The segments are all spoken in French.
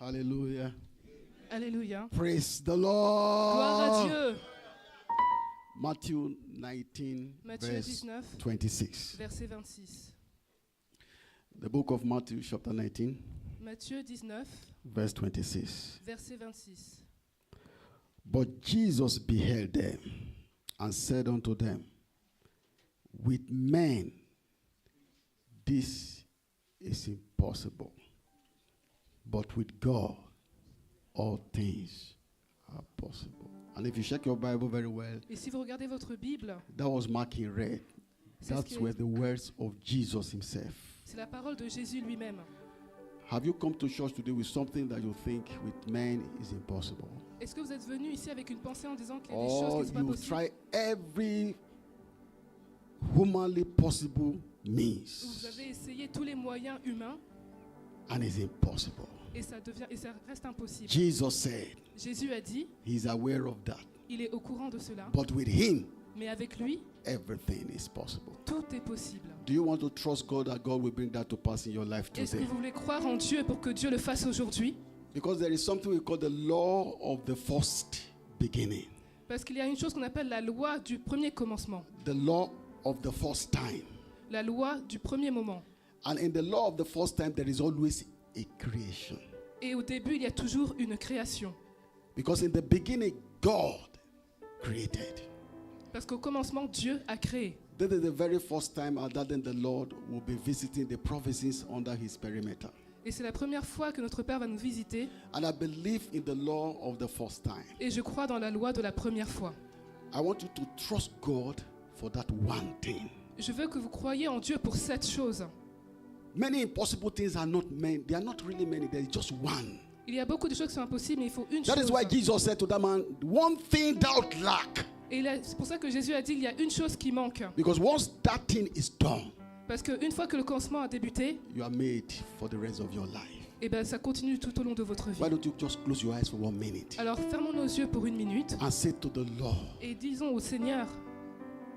Hallelujah. Alléluia. Praise the Gloire à Lord. Dieu. Matthew 19, Matthieu verse 19, 26. verset 26. The book of Matthew, chapter 19, Matthieu 19, verse 26. verset 26. But Jesus beheld them and said unto them, with men this is impossible, but with God all things are possible. And if you check your Bible very well, Et si vous regardez votre Bible, that was marked in red. c'est ce That's qui were est- the words of Jesus himself. c'est la parole de Jésus lui-même. Have you come to church today with something that you think with men is impossible? Est-ce que vous êtes venu ici avec une pensée en disant qu'il y a des choses Or qui ne sont pas you possibles? try every humanly possible Ou vous means avez essayé tous les moyens humains and it's impossible? et ça reste impossible. Jesus said Jésus a dit, he's aware of that. il est au courant de cela, But with him, mais avec lui, everything is possible. tout est possible. Do you want to trust God that God will bring that to pass in your life Est-ce que today? vous voulez croire en Dieu pour que Dieu le fasse aujourd'hui? Because there is something we call the law of the first beginning. Parce qu'il y a une chose qu'on appelle la loi du premier commencement, The law of the first time. la loi du premier moment. And in the law of the first time, there is always a creation. Et au début, il y a toujours une création. Because in the beginning, God created. Parce qu'au commencement, Dieu a créé. This is the very first time that then the Lord will be visiting the provinces under his perimeter. Et c'est la première fois que notre Père va nous visiter. And I believe in the law of the first time. Et je crois dans la loi de la première fois. I want you to trust God for that one thing. Je veux que vous croyiez en Dieu pour cette chose. Many impossible things are not many. They are not really many. There is just one. Il y a beaucoup de choses qui sont impossibles, mais il faut une That is chose. why Jesus said to that man, one thing thou lack. Et c'est pour ça que Jésus a dit qu'il y a une chose qui manque. Because once that thing is done, Parce qu'une fois que le commencement a débuté, you are made for the rest of your life. eh ben, ça continue tout au long de votre vie. Why don't you just close your eyes for 1 minute Alors fermons nos yeux pour 1 minute and say to the Lord, et disons au Seigneur,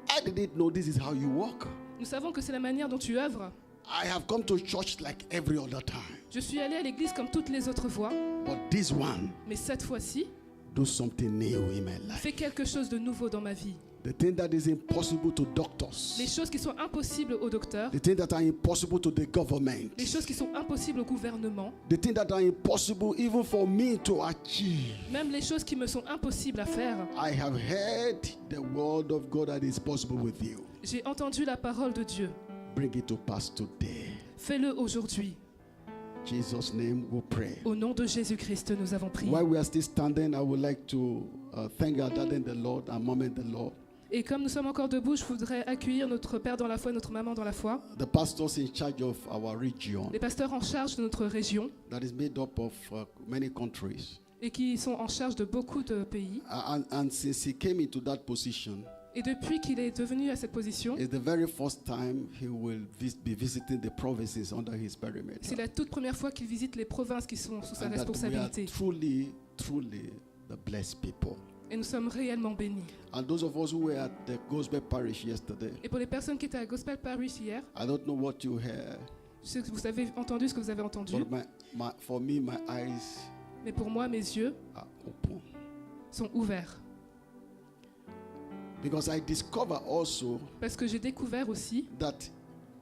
I didn't know this is how you walk. nous savons que c'est la manière dont tu œuvres. I have come to church like every other time. Je suis allé à l'église comme toutes les autres fois, But this one, mais cette fois-ci, do something new in my life. fais quelque chose de nouveau dans ma vie. The thing that is impossible to Les doctors. choses qui sont impossibles aux docteurs, The things that are impossible to the government. les choses qui sont impossibles au gouvernement, The things that are impossible even for me to achieve. même les choses qui me sont impossibles à faire. I have heard the word of God that is possible with you. J'ai entendu la parole de Dieu. Bring it to pass today. Fais-le aujourd'hui. In Jesus' name we pray. Au nom de Jésus-Christ, nous avons prié. While we are still standing, I would like to thank our dad and the Lord, our mom and the Lord. Et comme nous sommes encore debout, je voudrais accueillir notre père dans la foi, notre maman dans la foi, The pastors in charge of our region les pasteurs en charge de notre région that is made up of many countries. et qui sont en charge de beaucoup de pays. And since he came into that position, Et depuis qu'il est devenu à cette position, it's the very first time he will be visiting the provinces under his c'est perimeter. la toute première fois qu'il visite les provinces qui sont sous sa And that we are responsabilité. truly the blessed people. Et nous sommes réellement bénis. And those of us who were at the Gospel Parish yesterday, Et pour les personnes qui étaient à Gospel Parish hier, I don't know what you heard, je sais que vous avez entendu ce que vous avez entendu, but for me, my eyes mais pour moi, mes yeux are open. sont ouverts. Because I discover also Parce que j'ai découvert aussi that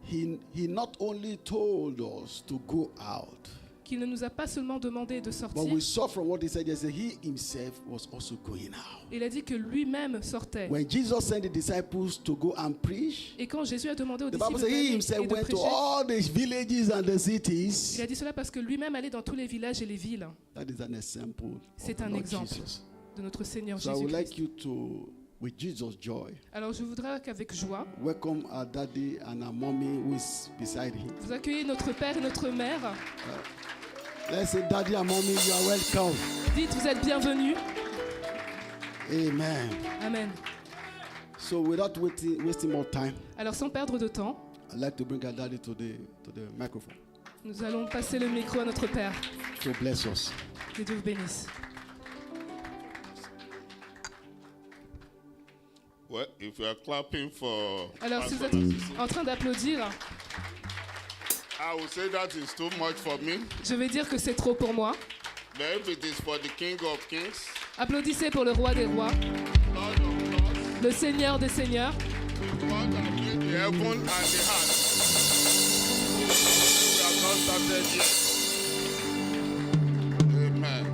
he not only told us to go out, qu'il ne nous a pas seulement demandé de but sortir, we saw from what he said yesterday, he himself was also going out. il a dit que lui-même sortait. When Jesus sent the disciples to go and preach, Et quand Jésus a demandé aux the Bible disciples says he d'aller et himself de went to prêcher, all the villages and the il cities. a dit cela parce que lui-même allait dans tous les villages et les villes That is an example of C'est the un Lord exemple. Jesus. de notre Seigneur So I would like Jésus-Christ. you to, with Jesus' joy, Alors je voudrais qu'avec joie, welcome our daddy and our mommy who is beside him. vous accueillez notre père et notre mère. Let's say, daddy and mommy, you are welcome. Dites, vous êtes bienvenus. Amen. Amen. So without wasting more time, Alors sans perdre de temps, I'd like to bring our daddy to the microphone nous allons passer le micro à notre père. to bless us. Que Dieu vous bénisse. Well, if you are clapping for Alors si vous Pastor êtes Sisi, en train d'applaudir, I would say that is too much for me. je vais dire que c'est trop pour moi. But if it is for the King of Kings, Applaudissez pour le roi des rois, Lord of Lords, le Seigneur des seigneurs, the God that made the heaven and the earth. We have not started yet. Amen.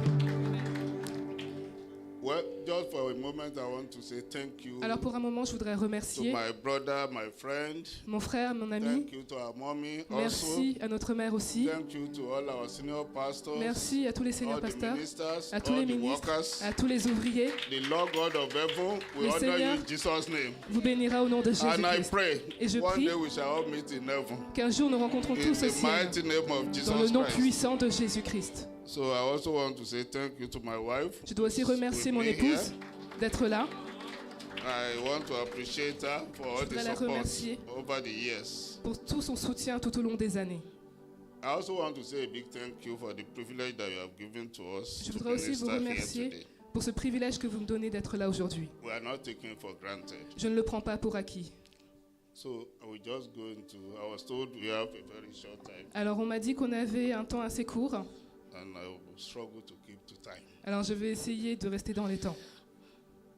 Well, just for a moment, I want to say thank you Alors pour un moment, je voudrais to remercier my brother, my friend. mon frère, mon ami. Thank you to our mommy also. Merci à notre mère aussi. Thank you to all our senior pastors. Merci à tous les seigneurs all the pasteurs, ministers, à tous all les the ministres, workers. à tous les ouvriers. The Lord God of heaven will Le honor Seigneur you in Jesus' name. vous bénira au nom de And I Jésus-Christ. pray Et je one prie day we shall all meet in heaven. Qu'un jour nous rencontrons In tous au the ciel mighty name of dans le Jesus nom Christ. puissant de Jésus-Christ. So I also want to say thank you to my wife. Je dois aussi who's remercier with mon me épouse here. d'être là. I want to appreciate her for all the voudrais la support remercier. over the years. Pour tout son soutien tout au long des années. I also want to say a big thank you for the privilege that you have given to us Je to voudrais aussi vous minister here remercier today. pour ce privilège que vous me donnez d'être là aujourd'hui. We are not taking for granted. Je ne le prends pas pour acquis. So I will just go into, I was told we have a very short time Alors on m'a dit qu'on avait un temps assez court. and I will struggle to keep to time. Alors je vais essayer de rester dans les temps.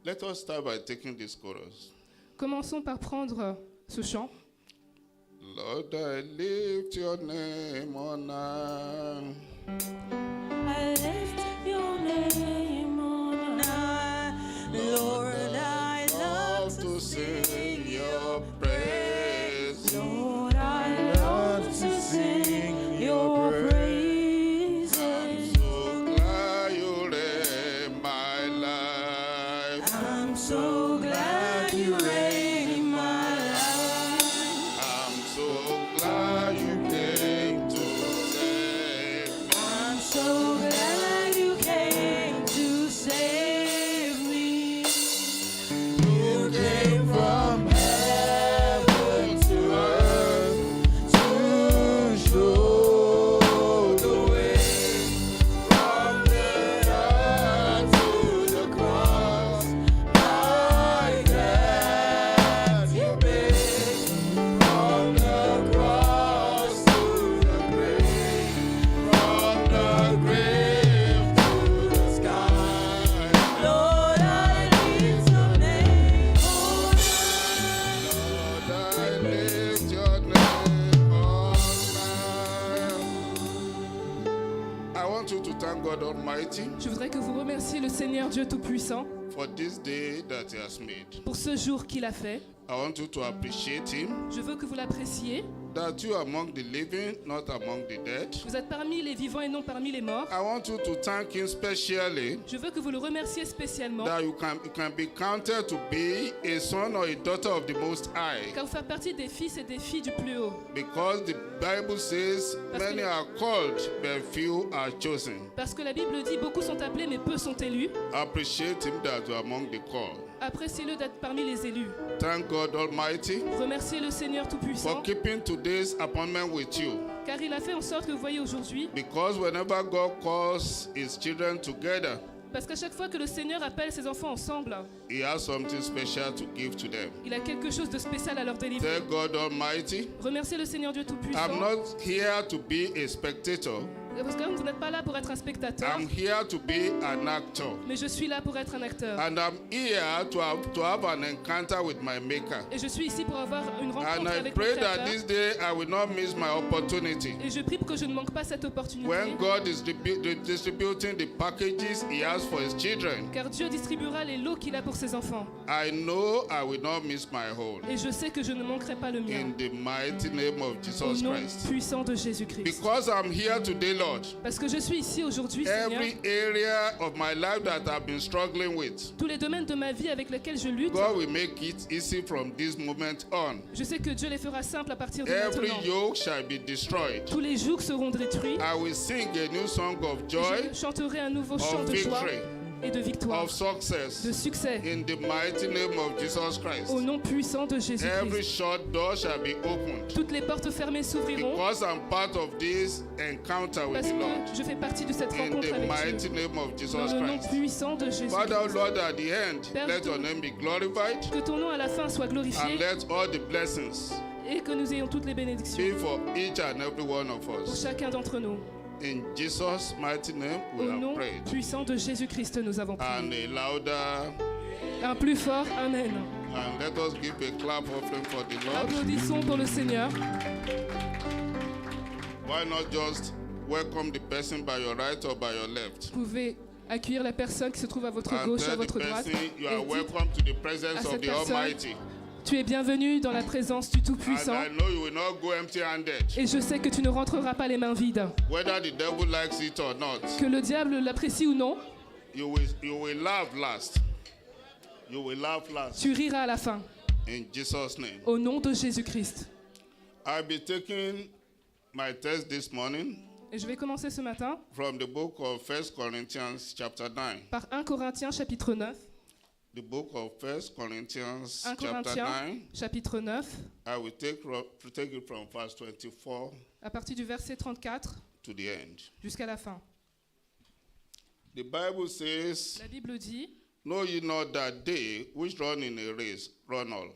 Let us start by taking this chorus. Commençons par prendre ce chant. Lord, I lift your name on high. I lift your name on high. Lord, I love to sing your praise. Lord, I love to sing your praise. I'm so glad you reign my life. I'm so glad you reign in my life. I'm so glad you came to save me. I'm so glad you came to save me. You came from heaven to earth to show the way. From the earth to the cross, my debt you paid. From the cross to the grave, from the grave to the sky. Lord, I lift your name on Lord, I lift your name on high. I want you to thank God Almighty Je voudrais que vous remerciez le Seigneur Dieu Tout-Puissant for this day that He has made. pour ce jour qu'il a fait. I want you to appreciate Him, Je veux que vous l'appréciez. that you are among the living, not among the dead. Vous êtes parmi les vivants et non parmi les morts. I want you to thank Him specially Je veux que vous le remerciez spécialement that you can be counted to be a son or a daughter of the Most High. car vous faites partie des fils et des filles du plus haut. Because the Bible says Parce que many le- are called, but few are chosen. Parce que la Bible dit beaucoup sont appelés mais peu sont élus. Appreciate Him that you are among the called. Appréciez-le d'être parmi les élus. Thank God Almighty Remerciez le Seigneur for Tout-Puissant keeping today's appointment with you. car il a fait en sorte que vous voyez aujourd'hui. Because whenever God calls His children together, Parce qu'à chaque fois que le Seigneur appelle ses enfants ensemble, He has something special to give to them. il a quelque chose de spécial à leur délivrer. Thank God Almighty. Remerciez le Seigneur Dieu Tout-Puissant. I'm not here to be a spectator. Parce que vous n'êtes pas là pour être un spectateur, I'm here to be an actor. mais je suis là pour être un acteur. And I'm here to have an encounter with my Maker. Et je suis ici pour avoir une And rencontre I avec mon pray that Créateur. this day I will not miss my opportunity. Et je prie pour que je ne manque pas cette opportunité. When God is distributing the packages He has for His children, Car Dieu distribuera les lots qu'il a pour ses enfants. I know I will not miss my own. Et je sais que je ne manquerai pas le mien. In the mighty name of Au Jesus nom Christ. puissant de Jésus-Christ. Because I'm here today, Lord, Parce que je suis ici aujourd'hui, Seigneur. every area of my life that I've been struggling with, Tous les domaines de ma vie avec lesquels je lutte, God will make it easy from this moment on. je sais que Dieu les fera simples à partir de Every maintenant. yoke shall be destroyed. Tous les jours seront détruits. I will sing a new song of Et joy, je chanterai un nouveau chant of de joie victory, et de victoire, of success, de succès, in the mighty name of Jesus Christ. au nom puissant de Every Jésus-Christ. shut door shall be opened. Toutes les portes fermées s'ouvriront Because I'm part of this encounter with parce the Lord. que je fais partie de cette In rencontre the avec mighty Dieu. name of Jesus Dans le nom Christ. puissant de Jésus. Father, Lord, at the end, Père, let your name be glorified Que ton nom à la fin soit and glorifié let all the blessings et que nous ayons toutes les bénédictions be for each and every one of pour us. chacun d'entre nous. In Jesus' mighty name, we Au have nom prayed. puissant de Jésus-Christ, nous avons And prié. a louder, Un plus fort Amen. and let us give a clap offering for the Lord. Applaudissons pour le Seigneur. Why not just welcome the person by your right or by your left? Vous pouvez accueillir la personne qui se trouve à votre And gauche, à tell the votre droite. person you are Et dites, welcome to the presence à of cette the personne, Almighty. tu es bienvenu dans la présence du And Tout-Puissant. I know you will not go empty-handed, Et je sais que tu ne rentreras pas les mains vides. whether the devil likes it or not. Que le diable l'apprécie ou non, You will laugh last. You will laugh last. tu riras à la fin. In Jesus' name. Au nom de Jésus-Christ. I'll be taking my text this morning Et je vais commencer ce matin from the book of 1 Corinthians chapter 9. par 1 Corinthiens chapitre 9. The book of 1 Corinthians 1 chapter Corinthiens 9. chapitre 9, I will take it from verse 24 à partir du verset 34 to the end. jusqu'à la fin. The Bible says, La Bible dit, know ye not that they which run in a race run all,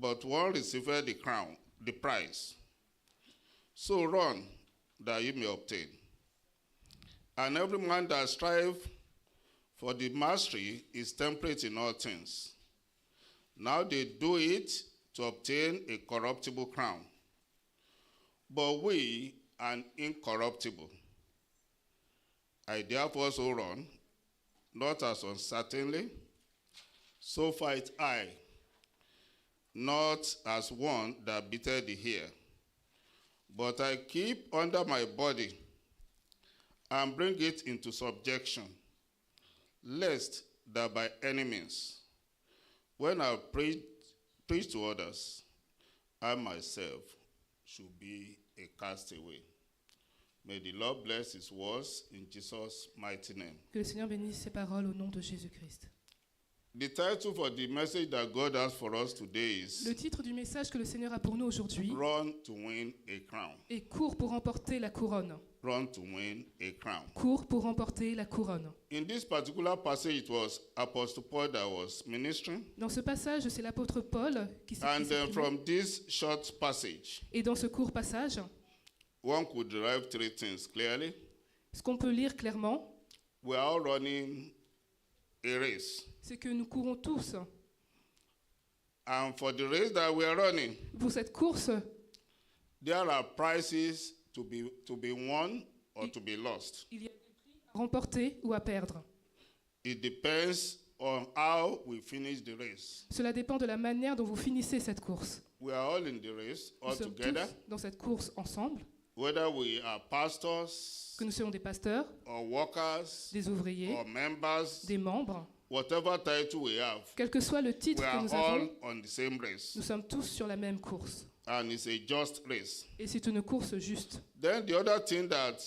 but one receiveth the crown, the prize. So run, that ye may obtain. And every man that strive for the mastery is temperate in all things. Now they do it to obtain a corruptible crown, but we an incorruptible. I therefore so run, not as uncertainly, so fight I, not as one that beateth the hair, but I keep under my body and bring it into subjection, lest that by any means, when I preach to others, I myself should be a castaway. May the Lord bless his words in Jesus' mighty name. que le Seigneur bénisse ses paroles au nom de Jésus-Christ. The title for the message that God has for us today is Le titre du message que le Seigneur a pour nous aujourd'hui Run to win a crown. est Cours pour remporter la couronne. Run to win a crown. Cours pour remporter la couronne. In this particular passage, it was Apostle Paul that was ministering. Dans ce passage, c'est l'apôtre Paul qui s'est And exprimé. from this short passage, Et dans ce court passage, one could derive three things clearly. ce qu'on peut lire clairement, We are all running a race. c'est que nous courons tous. And for the race that we are running, Pour cette course, there are prizes to be won or to be lost. il y a des prix à remporter ou à perdre. It depends on how we finish the race. Cela dépend de la manière dont vous finissez cette course. We are all in the race, Nous all sommes together, tous dans cette course ensemble, whether we are pastors que nous soyons des pasteurs, or workers des ouvriers, or members, des membres, whatever title we have, quel que soit le titre we que are nous all avons, on the same race. nous sommes tous sur la même course. And it's a just race. Et c'est une course juste. Then the other thing that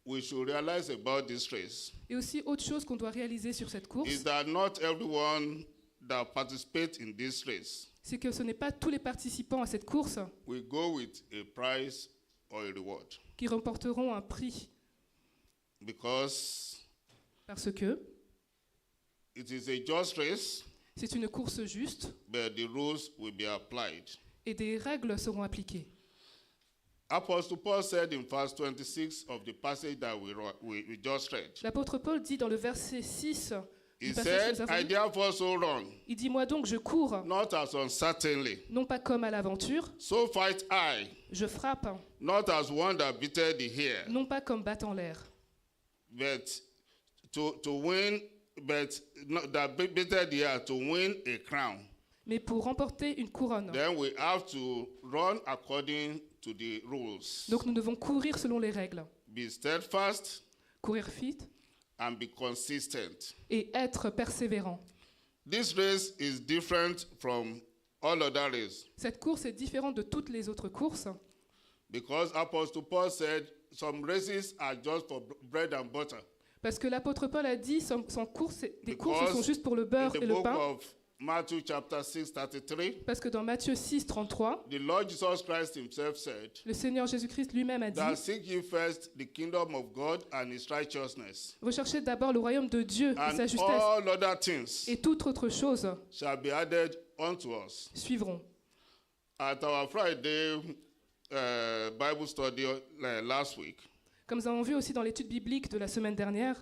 we should realize about this race Et aussi, autre chose qu'on doit réaliser sur cette course, is that not everyone that participates in this race c'est que ce n'est pas tous les participants à cette course will go with a prize or a reward. qui remporteront un prix, Because parce que it is a just race, c'est une course juste but the rules will be applied. et des règles seront appliquées. Apostle Paul said in verse 26 of the passage that we just read, L'apôtre Paul dit dans le verset 6 he du passage que said, nous avons I lu, therefore so run, il dit, moi donc je cours, not as uncertainly, non pas comme à l'aventure, so fight I, je frappe, not as one that beateth the hair, non pas comme battant l'air, but to win, but not that beateth the hair, to win a crown. mais pour remporter une couronne. Then we have to run according to the rules. Donc nous devons courir selon les règles, Be steadfast courir vite and be consistent. et être persévérant. This race is different from all other races Cette course est différente de toutes les autres courses because Apostle Paul said some races are just for bread and butter. parce que l'apôtre Paul a dit des courses Because sont juste pour le In beurre the et le book pain, of Matthew chapter 6, 33, parce que dans Matthieu 6, 33, the Lord Jesus Christ himself said, le Seigneur Jésus-Christ lui-même a dit that seek ye first the kingdom of God and his righteousness, « Recherchez d'abord le royaume de Dieu et sa and justesse, all other things et toute autre chose shall be added unto us. suivront. » At our Friday Bible study last week, Comme nous avons vu aussi dans l'étude biblique de la semaine dernière,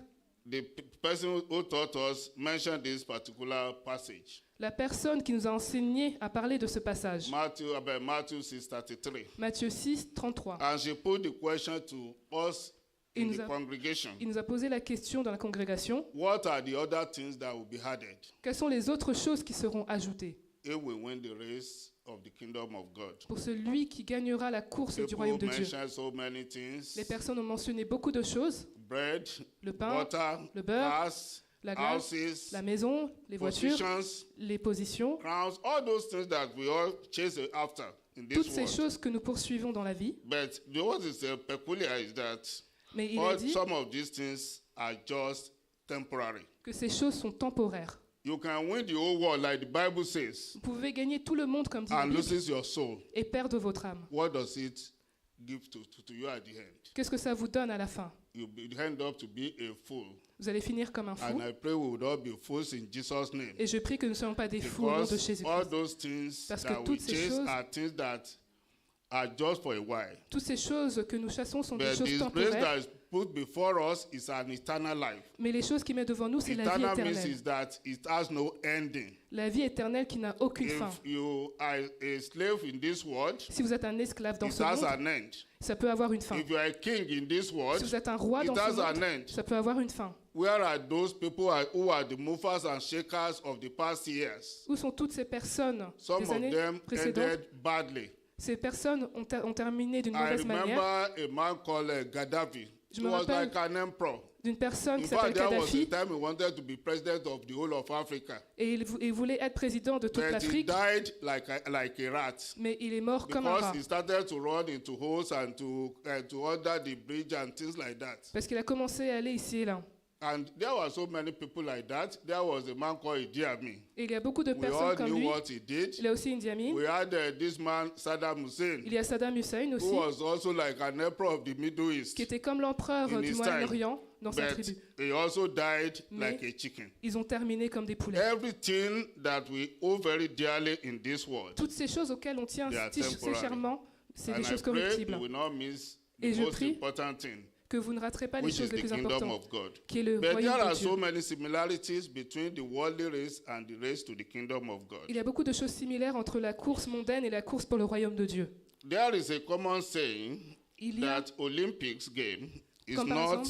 the person who taught us mentioned this particular passage. la personne qui nous a enseigné a parlé de ce passage. Matthew 6:33. Matthieu 6, 33. And she put the question to us Il in nous the a- congregation. Il nous a posé la question dans la congrégation, What are the other things that will be added quelles sont les autres choses qui seront ajoutées if we win the race of the kingdom of God? pour celui qui gagnera la course du People royaume de Dieu? mention so many things. Les personnes ont mentionné beaucoup de choses, Bread, le pain, water, le beurre, gas, la glace, houses, la maison, les voitures, positions, les positions, crowns, all those things that we all chase after in toutes this ces world. choses que nous poursuivons dans la vie. But what is peculiar is that Mais il a dit some of these things are just temporary. que ces choses sont temporaires. You can win the whole world, like the Bible says, Vous pouvez gagner tout le monde, comme dit la and Bible, loses your soul. et perdre votre âme. What does it give to you at the end? Qu'est-ce que ça vous donne à la fin? You end up to be a fool. Vous allez finir comme un fou. And I pray we will not be fools in Jesus' name. Et je prie que nous ne soyons pas des fous au nom de Because Jésus-Christ. all those things Parce que that we toutes ces chase choses- are things that are just for a while. Toutes ces choses que nous chassons sont des But choses the grace temporaires, that is put before us is an eternal life. mais les choses qui mettent devant nous, c'est la vie Eternal means éternelle. is that it has no ending. La vie éternelle qui n'a aucune fin. If you are a slave in this world, Si vous êtes un esclave dans it ce has monde, an end. ça peut avoir une fin. If you are a king in this world, Si vous êtes un roi it dans ce has an monde, end. ça peut avoir une fin. Where are those people who are the movers and shakers of the past years? Où sont toutes ces personnes Some des of années them précédentes? ended badly. Ces personnes ont terminé d'une I mauvaise remember manière. a man called Gaddafi. Je He me was rappelle like an emperor. D'une personne In qui s'appelle fact, there was a Kadhafi, time he wanted to be president of the whole of Africa. et il voulait être président de toute But he l'Afrique, died like a rat. mais il est mort comme un rat. Because he started to run into holes and to under the bridge and things like that. Parce qu'il a commencé à aller ici et là. And there were so many people like that. There was a man called Idi Amin. Et il y a beaucoup de We personnes all comme knew lui. what he did. Il y a aussi Idi Amin. We had this man, Saddam Hussein, Il y a Saddam Hussein who aussi, was also like an emperor of the Middle East. qui était comme l'empereur In du his Moyen-Orient dans sa But tribu. he also died Mais- like a chicken. Ils ont terminé comme des poulets. Everything that we owe very dearly in this world. Toutes ces choses auxquelles on tient They are si temporary. chèrement, c'est And des I choses pray corruptibles. you will not miss Et the je most prie important thing, Que vous ne raterez pas les which is choses les the plus kingdom importantes, of God. qui est le But there royaume de are Dieu. so many similarities between the worldly race and the race to the kingdom of God. Il y a beaucoup de choses similaires entre la course mondaine et la course pour le royaume de Dieu. There is a common saying Il y a, that Olympics game is Comme par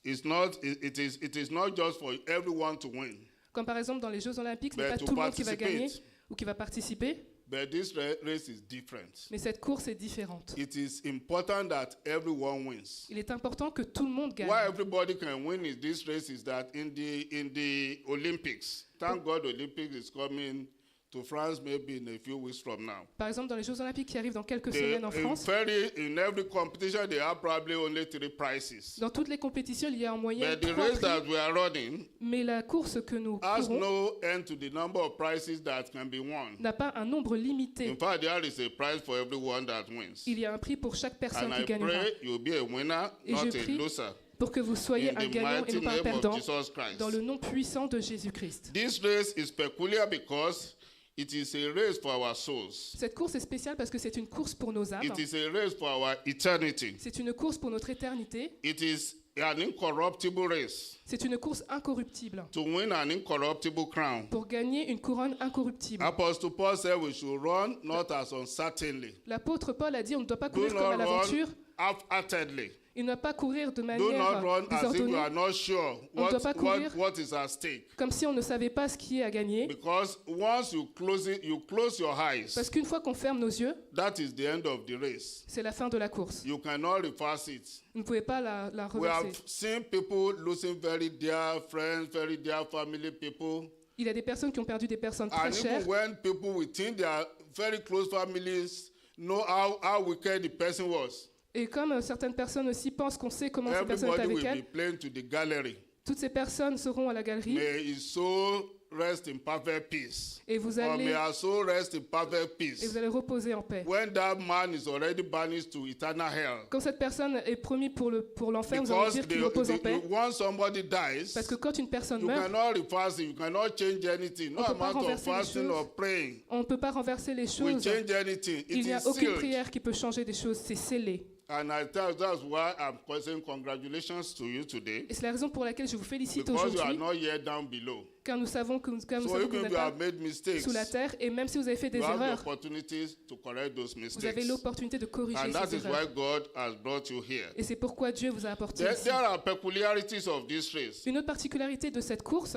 it is not just for everyone to win, comme par exemple dans les Jeux Olympiques, ce n'est but pas to tout le monde qui va gagner participate. ou qui va participer, But this race is different. mais cette course est différente. It is important that everyone wins. Il est important que tout le monde gagne. Why everybody can win in this race is that in the Olympics, thank God Olympics is coming to France maybe in a few weeks from now. Par exemple, dans les Jeux Olympiques qui arrivent dans quelques They, semaines en France, in every competition, they have probably only 3 prizes. dans toutes les compétitions, il y a en moyenne But the 3 race that prix, we are running mais la course que nous has courons no end to the number of prizes that can be won. n'a pas un nombre In limité. fact, there is a prize for everyone that wins. Il y a un prix pour chaque personne And qui I gagnera. pray you'll be a winner, Et not je a prie loser. Pour que vous soyez In un the gagnant et mighty non pas un name of perdant, Jesus Christ. dans le nom puissant de Jésus-Christ. This race is peculiar because it is a race for our souls. Cette course est spéciale parce que c'est une course pour nos âmes. It is a race for our eternity. C'est une course pour notre éternité. It is an incorruptible race C'est une course incorruptible to win an incorruptible crown. pour gagner une couronne incorruptible. Apostle Paul said we should run not as uncertainly. L'apôtre Paul a dit on ne doit pas Do courir comme à not l'aventure. run half-heartedly. Il ne doit pas courir de Do manière not run as if you désordonnée, are not sure On ne doit pas courir. what is at stake. comme si on ne savait pas ce qui est à gagner. Because once you close your eyes, Parce qu'une fois qu'on ferme nos yeux, that is the end of the race. c'est la fin de la course. You cannot reverse it. Vous ne pouvez pas la We have reverser. seen people losing very dear friends, very dear family people. Il y a des personnes qui ont perdu des personnes très And chères. even when people within their very close families know how wicked the person was, Et comme certaines personnes aussi pensent qu'on sait comment cette personne est everybody avec will elle, be playing to the gallery. toutes ces personnes seront à la galerie. May his soul rest in perfect peace. Et vous Or may allez, our soul rest in perfect et peace. vous allez reposer en paix. When that man is already banished to eternal hell. Quand cette personne est promise pour l'enfer, vous allez Because dire qu'il repose en paix. once somebody dies, Parce que quand une personne you meurt, cannot refast it, you cannot change anything. No On peut pas amount of renverser les fasting choses. or praying on ne peut pas renverser les will choses. change anything. Il It n'y a is aucune sealed. prière qui peut changer des choses, c'est scellé. And I tell that's why I'm saying congratulations to you today. Et c'est la raison pour laquelle je vous félicite Because you are aujourd'hui, not yet down below. car nous savons que, car nous So savons que vous even n'êtes if you pas have made mistakes, sous la terre, et même si vous avez fait des you have the erreurs, opportunities to correct those vous avez mistakes. l'opportunité de corriger And that ces is why erreurs. God has brought you here. Et c'est pourquoi Dieu vous a apporté There, ici. there are peculiarities of this race. Une autre particularité de cette course,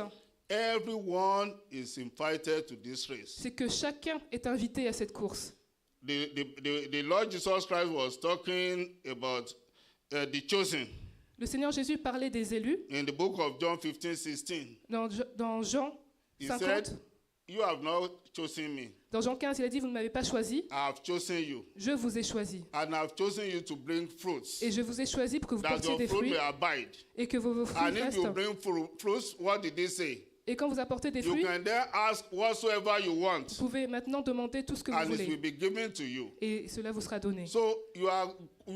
Everyone is invited to this race. c'est que chacun est invité à cette course. The Lord Jesus Christ was talking about the chosen Le Seigneur Jésus parlait des élus in the book of John 15:16. dans Jean He 50. said, "You have not chosen me. Dans Jean 15, il a dit, vous ne m'avez pas choisi, I have chosen you, je vous ai choisi. and I have chosen you to bring fruits, Et je vous ai choisi pour que vous that portiez your des fruit fruits may abide. et que vos fruits And if you restent. bring fruits, what did he say? Et quand vous apportez des You fruits, can then ask whatsoever you want, vous pouvez maintenant demander tout ce que vous and it will voulez. be given to you." Et cela vous sera donné. So you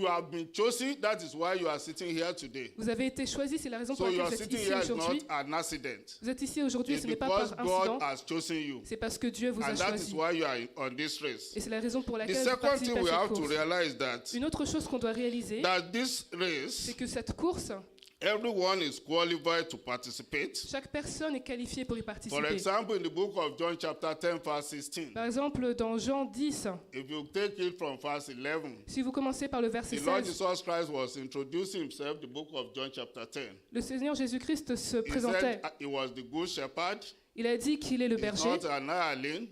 have been chosen. That is why you are sitting here today. Vous avez été choisi, c'est la raison pour So your laquelle vous êtes sitting ici here is aujourd'hui. not an accident. Vous êtes ici aujourd'hui, It's ce n'est pas because par God incident, has chosen you. c'est parce que Dieu vous a And that choisi. is why you are on this race. Et c'est la raison pour The laquelle vous second participez thing we à have cette to course. realize that Une autre chose qu'on doit réaliser, this c'est race, que cette course, everyone is qualified to participate. chaque personne est qualifiée pour y For participer. example, in the book of John chapter 10 verse 16, Par exemple, dans Jean 10, if you take it from verse 11, si vous commencez par le verset the Lord 16, Jesus Christ was introducing himself, the book of John chapter 10. le Seigneur Jésus-Christ se He présentait. said he was the good shepherd. Il a dit qu'il est le He's berger. not an hireling.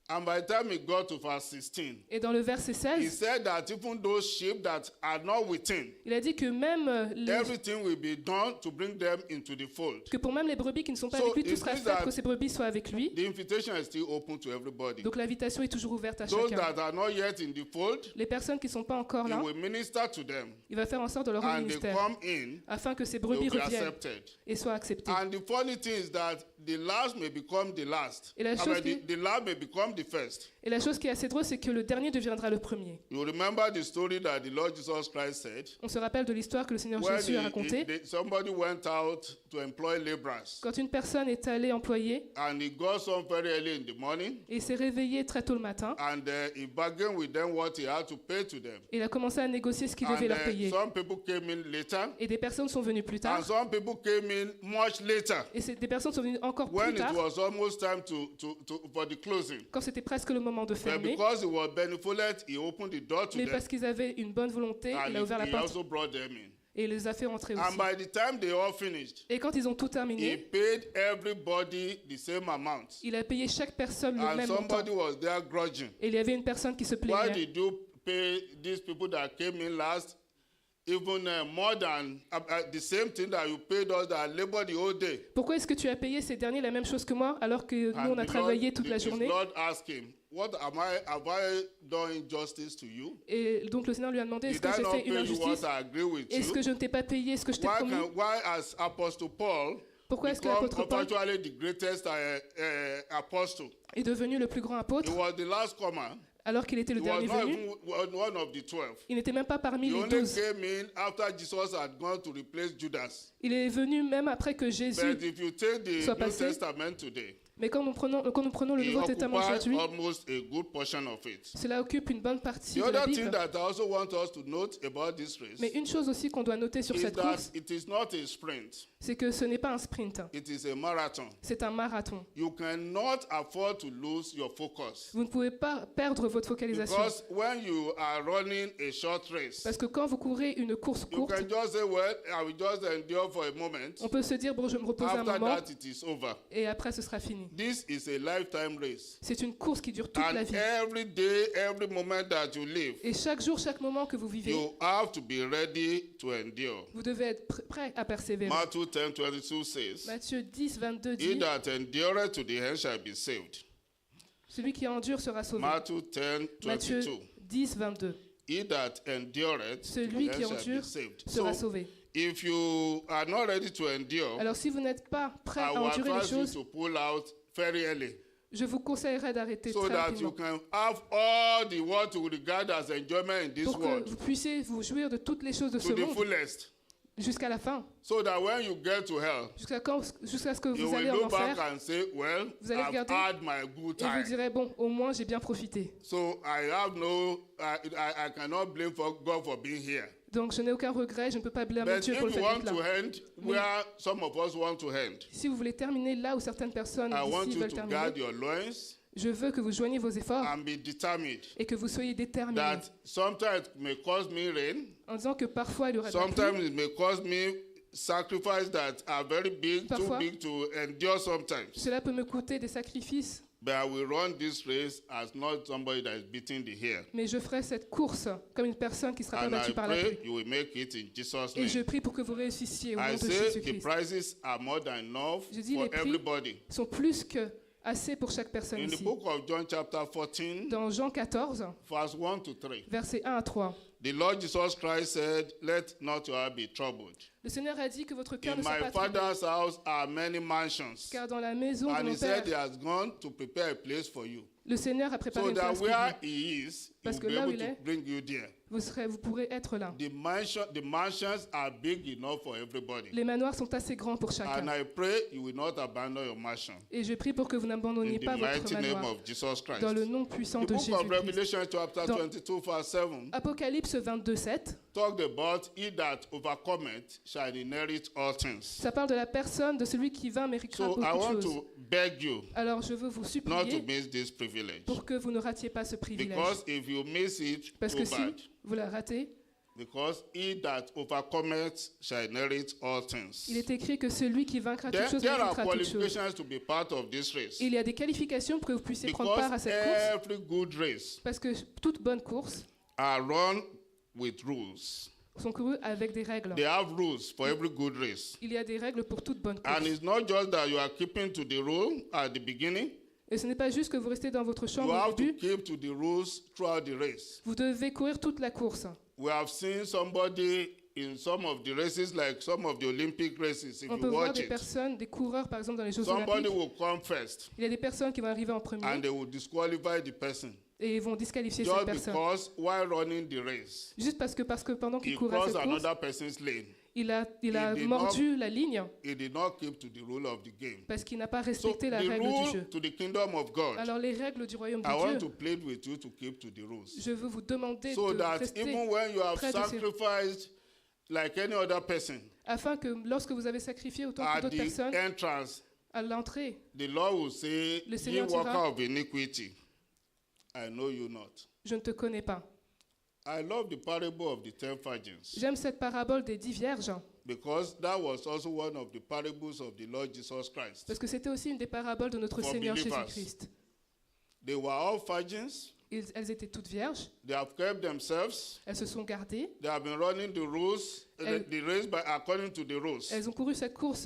And by the time he got to verse 16, Et dans le verset he 16, said that even those sheep that are not with him, il a dit que everything will be done to bring them into the fold. que pour même les brebis qui ne sont pas So avec lui, tout it sera means fait that pour que ces brebis soient avec lui. The invitation is still open to everybody. Donc l'invitation est toujours ouverte à Those chacun. that are not yet in the fold, Les personnes qui ne sont pas encore he là, will minister to them, il va faire en sorte de leur rendre and they ministère come in, afin que ces they brebis will be reviennent accepted. et soient acceptées. And the funny thing is that the last may become the last. Et la I chose mean, qui- the last may become the first. Et la chose qui est assez drôle, c'est que le dernier deviendra le premier. You remember the story that the Lord Jesus Christ said? On se rappelle de l'histoire que le Seigneur When Jésus a racontée. somebody went out to employ laborers, Quand une personne est allée employer and he got some very early in the morning, et s'est réveillée très tôt le matin, and he bargained with them what he had to pay to them. et il a commencé à négocier ce qu'il And devait leur payer. some people came in later, Et des personnes sont venues plus and tard, some people came in much later. et des personnes sont venues encore When plus it tard, was almost time for the closing. quand c'était presque le moment de But fermer. because he was benevolent, he opened the door to Mais them, parce qu'ils avaient une bonne volonté, and il a ouvert la he porte also brought them in. et il les a fait rentrer And aussi. by the time they all finished, Et quand ils ont tout he terminé, paid everybody the same amount. il a payé chaque personne le And même montant. somebody was there grudging. Et il y avait une personne qui se Why plaignait. did you pay these people that came in last even more than the same thing that you paid us that labored the whole day? Pourquoi est-ce que tu as payé ces derniers la même chose que moi alors que nous on a the travaillé Lord, toute la his journée? Lord asked him, "What have I done injustice to you? Et donc le Seigneur lui a demandé, est-ce Did que I j'ai not fait une pay you what injustice? I agree with Est-ce you? que je ne t'ai pas payé ce que je t'ai promis? Why as Apostle Paul Pourquoi est-ce que become l'apôtre Paul actually the greatest apostle? est devenu le plus grand He apôtre was the last comer. alors qu'il était le He was dernier not venu? even one of the 12. Il n'était même pas parmi He les only 12. came in after Jesus had gone to replace Judas. Il est venu même après que Jésus... But if you take the soit New passé, Testament today, Mais quand nous prenons le he Nouveau Testament occupies aujourd'hui, almost a good portion of it. cela occupe une bonne partie The de la other thing Bible. that I also want us to note about this race Mais une chose aussi qu'on doit noter sur is cette that course, it is not a sprint, c'est que ce n'est pas un sprint, it is a marathon. c'est un marathon. You cannot afford to lose your focus. Vous ne pouvez pas perdre votre focalisation. Because when you are running a short race, Parce que quand vous courez une course you courte, can just say, well, I will just endure for a moment. on peut se dire, bon, je me repose un After moment that, it is over. et après ce sera fini. This is a lifetime race. C'est une course qui dure toute la And vie. every day, every moment that you live, Et chaque jour, chaque moment que vous vivez, you have to be ready to endure. vous devez être prêt à persévérer. Matthew 10:22 says, Matthieu 10, 22 He dit, that endureth to the end shall be saved. celui qui endure sera sauvé. Matthew Matthieu 10:22. 10, 22. He that endureth to Celui the qui end shall be endure saved. sera So, sauvé. if you are not ready to endure, Alors si vous n'êtes pas prêt I à will endurer les advise you choses, to pull out very early, Je vous conseillerais d'arrêter so très that you rapidement can have all the what you regard as enjoyment in this pour que world vous puissiez vous jouir de toutes les choses de ce to the monde fullest, jusqu'à la fin, so that when you get to hell, jusqu'à ce que you vous allez will en look back enfer and say, well, Vous allez I've regarder had my good et vous time. direz, bon, au moins j'ai bien profité. So I cannot blame God for being here. Donc je n'ai aucun regret, je ne peux pas blâmer But Dieu if pour le you fait want d'être to là. end where some of us want to end, Si vous voulez terminer là où certaines personnes I want d'ici you veulent to terminer, guard your loins je veux que vous joigniez vos efforts and be determined et que vous soyez déterminés that sometimes it may cause me rain, en disant que parfois il y aura de la pluie, sometimes it may cause me sacrifices that are very big, too Parfois. big to endure sometimes. cela peut me coûter des sacrifices, But I will run this race as not somebody that is beating the air. mais je ferai cette course comme une personne qui sera pas And I battue par la pray pluie. you will make it in Jesus' Et je name. prie pour que vous réussissiez au nom I de say the Jésus-Christ. prices are more than enough Je dis for les prix everybody. sont plus que assez pour chaque personne In the ici. book of John chapter 14, Dans Jean 14, verse 1 to 3, versets 1 à 3, the Lord Jesus Christ said, let not your heart be troubled. le Seigneur a dit que votre cœur In ne soit my pas troublé, Father's house are many mansions. car dans la maison de And he mon said he Père, has gone to prepare a place for you. le Seigneur a préparé So une that place pour where vous. he is, he Parce will que be là où able il to est, bring you there. Vous pourrez être là. The mansions are big enough for everybody. Les manoirs sont assez grands pour And chacun. I pray you will not abandon your mansion. Et je prie pour que vous n'abandonniez In the pas votre mighty name manoir of Jesus Christ. dans le nom puissant The de book of Jésus-Christ. Revelation chapter Dans- 22 verse 7 Apocalypse 22, 7, talk about he that overcometh shall inherit all things. ça parle de la personne, de celui qui vint méritera So I beaucoup want de choses. to beg you Alors je veux vous not to supplier miss this privilege. pour que vous ne ratiez pas ce privilège. Because if you miss it, Parce too que si bad. vous la ratez, Because he that overcometh shall inherit all things. il est écrit que celui qui vaincra toutes There, choses there are méritera toutes choses. qualifications to be part of this race. Il y a des qualifications pour que vous puissiez prendre part à Because cette course, every good race parce que toute bonne course are run with rules. sont courues avec des règles. They have rules for every good race. Il y a des règles pour toute bonne And course. it's not just that you are keeping to the rule at the beginning. Et ce n'est pas juste que vous restez dans votre You chambre au have to début, keep to the rules throughout the race. vous devez courir toute la course. We have seen somebody in some of the races, like some of the Olympic races, if On you peut voir watch des it. personnes, des coureurs par exemple dans les Jeux Somebody Olympiques. will come first Il y a des personnes qui vont arriver en premier and they will disqualify the person. et ils vont disqualifier cette Just personne. because while running the race, Juste parce que pendant qu'il he courait crossed cette course, another person's lane. il a He did mordu la ligne He did not keep to the rule of the game. parce qu'il n'a pas So respecté la the règle du rule jeu. to the kingdom of God, Alors les règles du royaume I want de to Dieu, plead with you to keep to the rules. je veux vous demander So de that rester even when you have près de ces- sacrificed like any other person afin que lorsque vous avez sacrifié autant que at d'autres the personnes entrance, à l'entrée, the Lord will say, Le ye Seigneur worker dira, of iniquity, I know you not. je ne te connais pas. I love the parable of the 10 virgins J'aime cette parabole des 10 vierges because that was also one of the parables of the Lord Jesus Christ. parce que c'était aussi une des paraboles de notre For Seigneur believers. Jésus-Christ. They were all virgins. Elles étaient toutes vierges, They have kept themselves. elles se sont gardées, They have been running the rules, Elles- the race according to the rules. elles ont couru cette course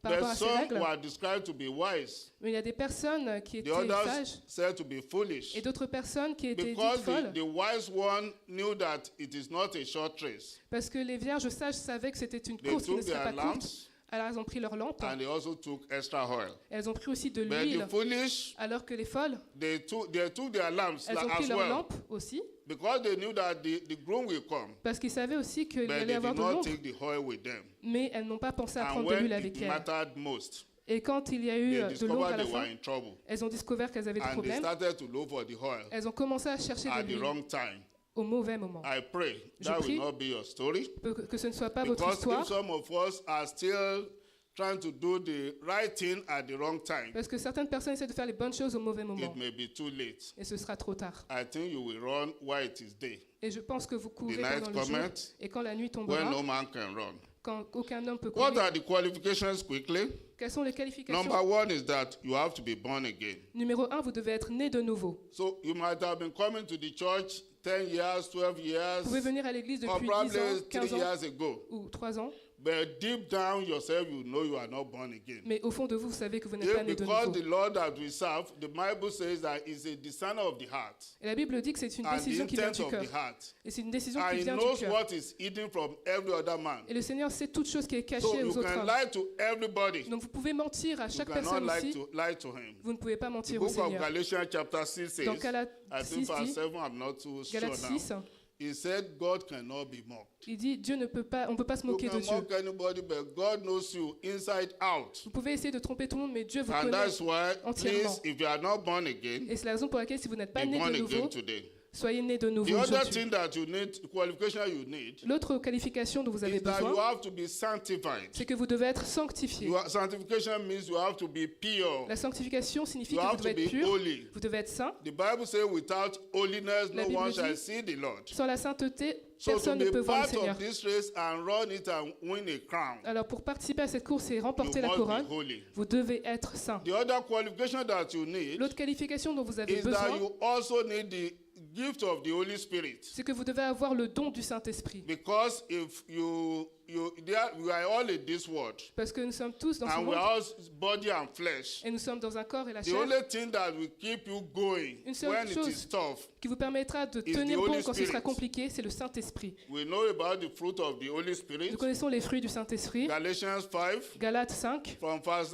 par rapport But à ces some règles, were described to be wise. mais il y a des personnes qui The étaient others sages said to be foolish. et d'autres personnes qui étaient Because dites folles, the wise one knew that it is not a short race. parce que les vierges sages savaient que c'était une They course qui ne took serait their pas courte. lamps Alors elles ont pris leurs lampes, and they also took extra oil. elles ont pris aussi de But l'huile, the foolish, alors que les folles, they took their lamps elles ont as pris leurs well. lampes aussi, Because they knew that the groom will come. parce qu'ils savaient aussi qu'il But allait they avoir did de not l'ombre, take the oil with them. mais elles n'ont pas pensé à And prendre de when l'huile avec it elles. mattered most, Et quand il y a eu they de l'ombre discovered à la they were fin, in trouble. elles ont découvert qu'elles avaient des And they problèmes. started to look for the oil Elles ont commencé à chercher at de the l'huile wrong time. au mauvais moment. I pray Je that prie will not be your story. Que ce ne soit pas votre Because histoire, if some of us are still trying to do the right thing at the wrong time, parce que certaines personnes essaient de faire les bonnes choses au mauvais moment, it may be too late. et ce sera trop tard. I think you will run while it is day, Et je pense que vous courez The night pendant le jour, cometh et quand la nuit when tombera, no man can run. quand aucun homme peut What courir. are the qualifications quickly? Quelles sont les qualifications? Number one is that you have to be born again. Numéro 1, vous devez être né de nouveau. So you might have been coming to the church 10 years, 12 years, Vous pouvez venir à l'église or depuis 10 probably ans, 3 15 ans years ago. ou 3 ans, But deep down yourself, you know you are not born again. Mais au fond de vous, vous savez que vous n'êtes pas né de Because nouveau. the Lord that we serve, the Bible says that is a discerner of the heart Et la Bible dit que c'est une and the décision qui vient intent du of cœur. the heart. Et c'est une décision And qui he vient du knows cœur. what is hidden from every other man. Et le Seigneur sait toute chose qui est So cachée you aux autres can hommes. lie to everybody. Donc vous pouvez mentir à You chaque cannot personne lie ici. to him. Vous ne pouvez pas The mentir au book of Seigneur. Galatians chapter 6 Dans says, Galates I 6 think verse dit, 7, I'm not too sure Galates now. 6, He said God cannot be mocked. il dit Dieu ne peut pas, on ne peut pas se You moquer de can Dieu. mock anybody, but God knows you inside out. Vous pouvez essayer de tromper tout le monde, mais Dieu vous And connaît. that's why, entièrement. please, if you are not born again, Et c'est la raison pour laquelle si vous n'êtes pas be né born de again nouveau, today. soyez né de The nouveau other aujourd'hui. thing that you need, qualification you need, L'autre qualification dont vous avez is that you besoin, have to be sanctified. c'est que vous devez être sanctifié. Sanctification means you have to be pure. La sanctification signifie You que vous have to devez être be pur, holy. vous devez être saint. The Bible says without holiness, La no Bible one dit, shall see the Lord. Sans la sainteté, So to personne ne peut be voir le part Seigneur. of this race and run it and win a crown, Alors pour participer à cette course et you remporter la must couronne, be holy. vous devez être saint. The other qualification that you need L'autre qualification dont vous avez is that besoin, you also need the gift of the Holy Spirit. c'est que vous devez avoir le don du Saint-Esprit. Because if we are all in this world, Parce que nous sommes tous dans ce and we monde are all body and flesh. et nous sommes dans un corps et la The chair only thing that will keep you going Une seule when it chose is tough, qui vous permettra de the tenir Holy bon quand ce sera Spirit. compliqué, c'est le Saint-Esprit. we know about the fruit of the Holy Spirit. Nous connaissons les fruits du Saint-Esprit. Galatians 5, Galates 5, from verse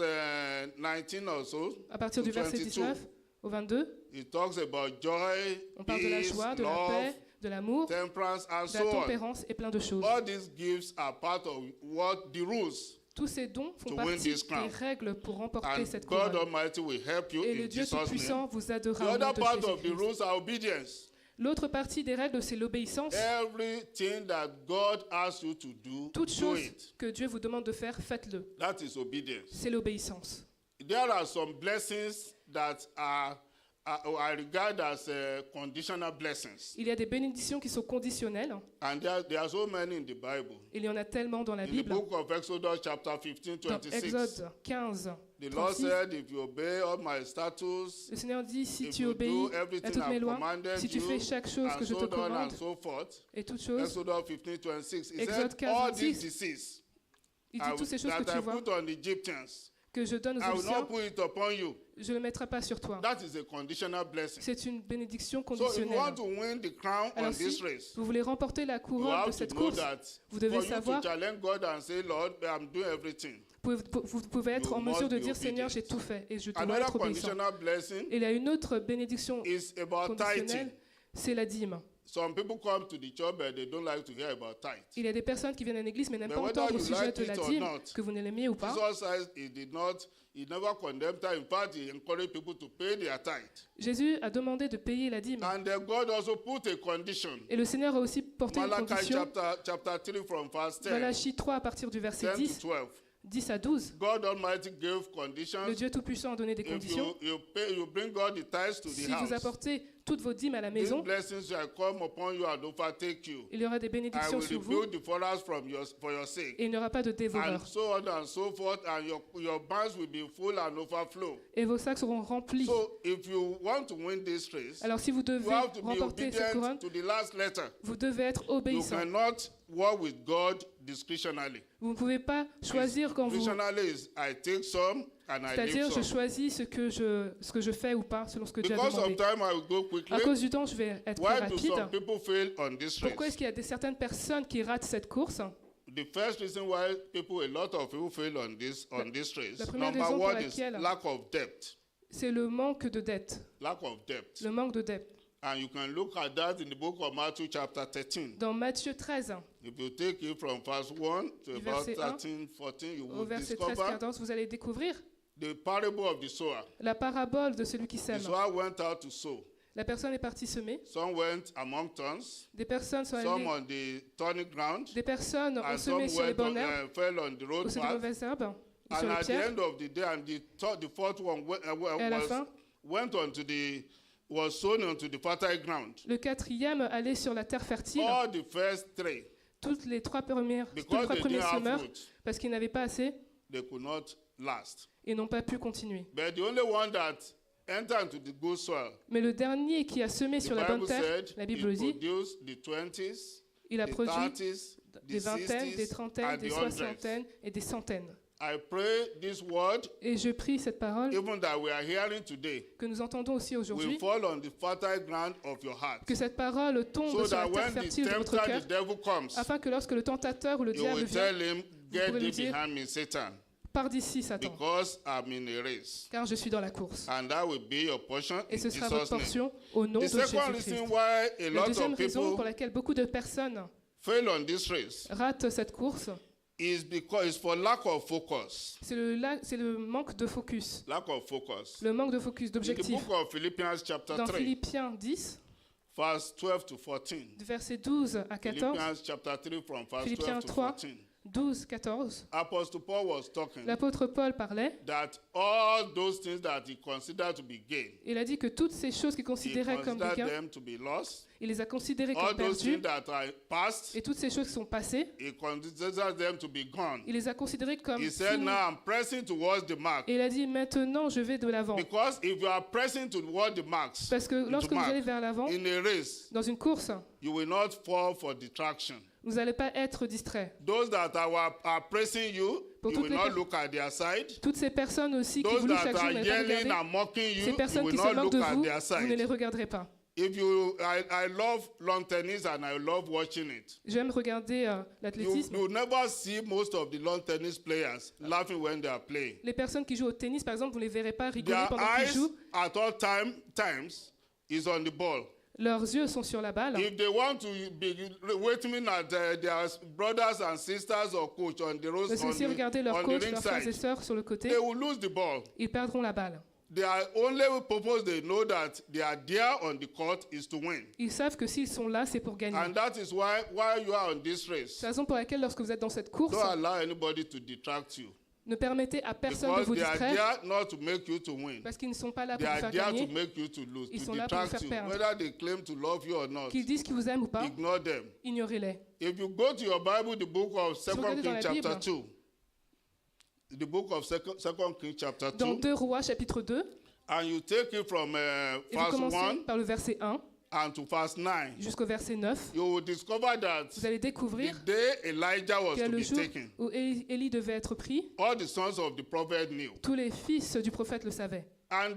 19 or so, à partir du to verset 22. 19 au 22, it talks about joy, on parle de la peace, joie, de la love, paix, de l'amour, temperance, and de so la on. tempérance et plein de choses. All these gifts are part of what the rules. Tous ces dons font To win partie this crown. des règles pour remporter And cette God couronne. Almighty will help you Et le in Dieu Jesus' name. Tout-Puissant vous The aidera au nom other de part of the Jésus-Christ. rules are obedience. L'autre partie des règles, c'est l'obéissance. Everything that God asks you to do, Toute do chose it. que Dieu vous demande de faire, faites-le. That is obedience. C'est l'obéissance. There are some blessings that I regard as conditional blessings. Il y a des bénédictions qui sont conditionnelles. And there are so many in the Bible. Il y en a tellement dans la In the Bible. book of Exodus chapter 15, Dans 26, Exode 15, the Lord 36, said, if you obey all my statutes, le Seigneur dit, si if tu you obéis do à everything toutes mes I've lois, commanded si tu you, fais chaque chose que and je te so on commande, and so forth. et toutes choses, Exodus 15, 26. He Exode said, 15, all these 26. diseases il dit toutes ces choses que that tu I vois, put on the Egyptians, que je donne aux I will Égyptiens, not put it upon you. je ne le mettrai pas sur toi. That is a conditional blessing. C'est une bénédiction So if you conditionnelle. want to win the crown on Alors this si race, vous voulez remporter la you couronne de have to cette know course, that vous devez for you savoir, to challenge God and say, Lord, I'm doing everything. vous pouvez être You en mesure must de be dire, Seigneur, j'ai obedient. tout fait et je te dois Another être obéissant. conditional blessing Et il y a une autre bénédiction is about conditionnelle, tithing. c'est la dîme. Some people come to the church, but they don't like to hear about tithe. Il y a des personnes qui viennent à l'église mais n'aiment But pas whether entendre au you sujet like de la it or dîme, not, que vous ne l'aimiez ou pas. Jesus says he never condemned tithe. In fact, he encouraged people to pay their tithe. Jésus a demandé de payer la dîme. And then God also put a condition. Et le Seigneur a aussi porté une Malachi condition. chapter 3 from verse 10, Malachie 3 à partir du verset 10 10, to 12. 10 à 12. God Almighty gave conditions. Le Dieu Tout-Puissant a donné des If conditions. you bring God the tithes to the Si vous house, apportez toutes vos dîmes à la these maison, blessings shall come upon you and overtake you. il y aura des I bénédictions will sur vous rebuild the forest for your sake. et il n'y aura pas de And dévoreurs. so on and so forth, and your barns will be full and overflow. Et vos sacs seront remplis. So if you want to win this race, Alors si vous you devez have to be remporter cette obedient couronne, to the last letter. vous devez être You obéissant. cannot war with God discretionally. Vous ne pouvez pas choisir quand vous... Discretionally is I take some and I C'est-à-dire, leave je some. choisis ce que je fais ou pas, selon ce que Dieu a Because of demandé. time, I will go quickly. À cause du temps, je vais être très Why do rapide. some people fail on this Pourquoi race? est-ce qu'il y a certaines personnes qui ratent cette course? The first reason why a lot of people fail on this race, la première number raison pour one is laquelle- lack of depth. C'est le manque de dette. Lack of depth. Le manque de dette. And you can look at that in the book of Matthew chapter 13. Dans Matthieu 13, If you take it from verse 1 to Du about verset 1 13, 14, you au will verset discover 13-14, vous allez découvrir the parable of the sower. la parabole de celui qui The sème. sower went out to sow. La personne est partie semer. Some went among thorns, Des personnes sont some allées... on the thorny ground, Des personnes ont and semé some sur les went bonnes herbes, fell on the road ou sur les path. mauvaises herbes, ou And sur les at the pierres. end of the day, and the fourth one Et à la fin, was sown onto the fertile ground. le quatrième allait sur la terre fertile. All the first three, Toutes les trois premiers because they premiers didn't have semeurs, fruit, parce qu'ils n'avaient pas assez, they could not last. et n'ont pas pu continuer. But the only one that entered into the good soil, Mais le dernier qui a semé the sur la bonne Bible terre, said, la it Bible dit, produced the 20s, il a the produit 30s, des vingtaines, 60s, des trentaines, and des the hundreds. soixantaines et des centaines. I pray this word, Et je prie cette parole even that we are hearing today, que nous entendons aussi will aujourd'hui, fall on the fertile ground of your heart. que cette parole tombe So sur la that terre when the fertile de votre tempter, cœur, the devil comes, afin que lorsque le tentateur ou le you diable will vient, tell him, pourrez get lui thee dire, behind me, Satan, pars d'ici, Satan, because I'm in a race. car je suis dans la course. And that will be your portion Et in ce sera votre Jesus' name. portion au nom The de second Jésus-Christ. reason why a La lot deuxième of raison pour people laquelle beaucoup de personnes fail on this race ratent cette course, is because it's for lack of focus. c'est le manque de focus, Lack of focus. le manque de focus, In the d'objectif. book of Philippians chapter Dans 3, Philippiens 10, verse 12 to 14. du verset 12 à 14, Philippians chapter 3 from verse Philippiens 12 to 3, 14. 12, 14, Apostle Paul was talking l'apôtre Paul parlait. that all those things that he considered to be gain, Il a dit que toutes ces choses qu'il he considérait comme des considered gains, them to be lost. il les a considérées All comme those perdues. things that are past, Et toutes ces choses qui sont passées, he considered them to be gone. il les a considérées comme He said, finies. now I'm pressing towards the mark. Et il a dit, maintenant je vais de l'avant. Because if you are pressing towards the marks, Parce que lorsque to vous mark, allez vers l'avant, in a race, dans une course, you will not fall for distraction. vous n'allez pas être distrait. Those that are pressing you, Pour you toutes will les not look at their side. Toutes ces personnes aussi qui Those vous louent that chaque jour, are vous n'allez pas yelling regarder. and mocking Ces you, you personnes will qui se not moquent look de at vous, their vous ne les side. regarderez pas. If you, I love lawn tennis and I love watching it. J'aime regarder You l'athlétisme. never see most of the lawn tennis players laughing when they are playing. Les personnes qui jouent au tennis, par exemple, vous ne les verrez pas rigoler Their pendant qu'ils eyes jouent. at all times is on the ball. Leurs yeux sont sur la balle. If they want to be waiting at their brothers and sisters or coach on the road Parce que on si regarder the, leurs on the coachs, ring leurs frères et side, sœurs sur le côté, they will lose the ball. ils perdront la balle. Their only purpose they know that they are there on the court is to win. Ils savent que s'ils sont là, c'est pour gagner. And that is why you are on this race, C'est la raison pour laquelle, lorsque vous êtes dans cette course, don't allow anybody to detract you. ne permettez à personne de Because vous they are distraire, there not to make you to win. parce qu'ils ne sont pas là They pour vous are faire there to gagner, make you to lose, Ils to sont là pour vous detract faire you. perdre. Whether they claim to love you or not, qu'ils disent qu'ils vous aiment ou pas, ignore them. ignorez-les. If you go to your Bible, the book of vous 2 regardez dans Kings la chapter Bible, 2, the book of 2 Kings chapter Dans 2, 2 Rois, chapitre 2, and you take it from et vous verse commencez 1 par le verset 1 and to verse 9, jusqu'au verset 9, you will discover that vous allez découvrir the day Elijah was qu'il y a to le be jour taken, où Élie devait être pris, all the sons of the prophet knew. tous les fils du prophète le savaient. And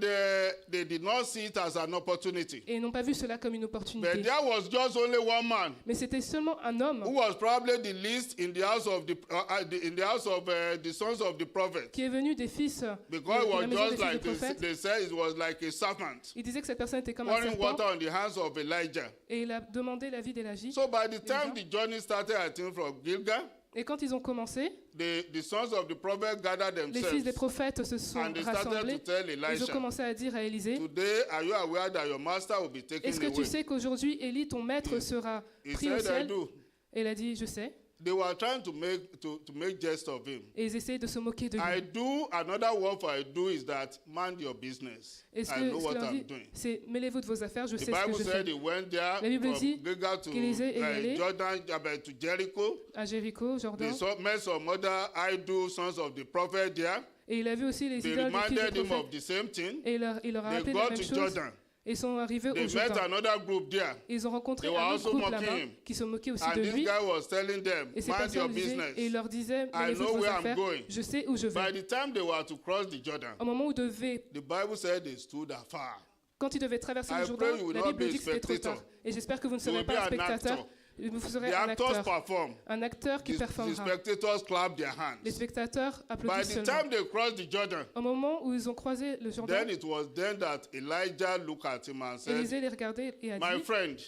they did not see it as an opportunity. Et ils n'ont pas vu cela comme une But opportunité. there was just only one man Mais c'était seulement un homme who was probably the least in the house of the sons of the prophet. qui est venu des fils de Because it la was maison des just fils like du prophète. they said, it was like a serpent Il disait que cette personne était comme un pouring serpent water on the hands of Elijah. et il a demandé l'avis d'Élie. So by the time the journey started, I think from Gilgal, Et quand ils ont commencé, the sons of the prophet gathered les fils des themselves prophètes se sont and they started rassemblés. to tell Ils ont Elisha, commencé à dire à Élisée, today are you aware that your master will be taken est-ce que tu away? sais qu'aujourd'hui, Élie, ton maître, sera He pris au said, I ciel? do. Et il a dit, je sais. They were trying to make jest of him. Et ils essayaient de se moquer de I lui. do, another word for I do is that mind your business. Et ce I know qu'il what leur I'm dit, doing. c'est mêlez-vous de vos affaires, je The sais ce Bible que je said fais. he went there La Bible from dit Gilgal to qu'Élisée est allé Jordan, to Jericho. À Jéricho, Jordan. They met some other idol sons of the prophet there. Et il a vu aussi les They idoles des fils reminded des him of prophètes. the same thing. Et il leur a They rappelé got la même to chose. Jordan. Et ils sont arrivés They au met Jourdain. another group there. Et ils ont rencontré They were un autre also groupe mocking là-bas him. qui se moquait aussi And de this lui. guy was telling them, Et ces mind your personnes disaient, business. et il leur disait, I mêlez-vous de know vos where I'm affaires, going. je sais où je vais. By the time they were to cross the Jordan, Au moment où devaient, the Bible said they stood afar. quand ils devaient traverser I le pray Jourdain, you will la not Bible be dit que c'était trop spectator. tard. Et j'espère que vous ne You serez will pas be un an spectateur. actor. Vous serez The un actors acteur. perform. Un acteur qui The performera. spectators clap their hands. Les spectateurs By applaudissent the seulement. time they crossed the Jordan, Au moment où ils ont croisé le Jourdain, then it was then that Elijah looked at him and said, Élisée les regardait et a my dit, friend,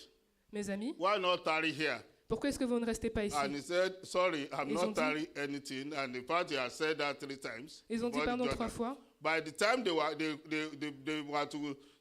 mes amis, why not tarry here? pourquoi est-ce que vous ne restez pas ici? And he said, sorry, I'm Ils ont not dit- tarrying anything. And in fact, he had said that 3 times. Ils ont dit before the pardon Jordan. 3 fois. By the time they were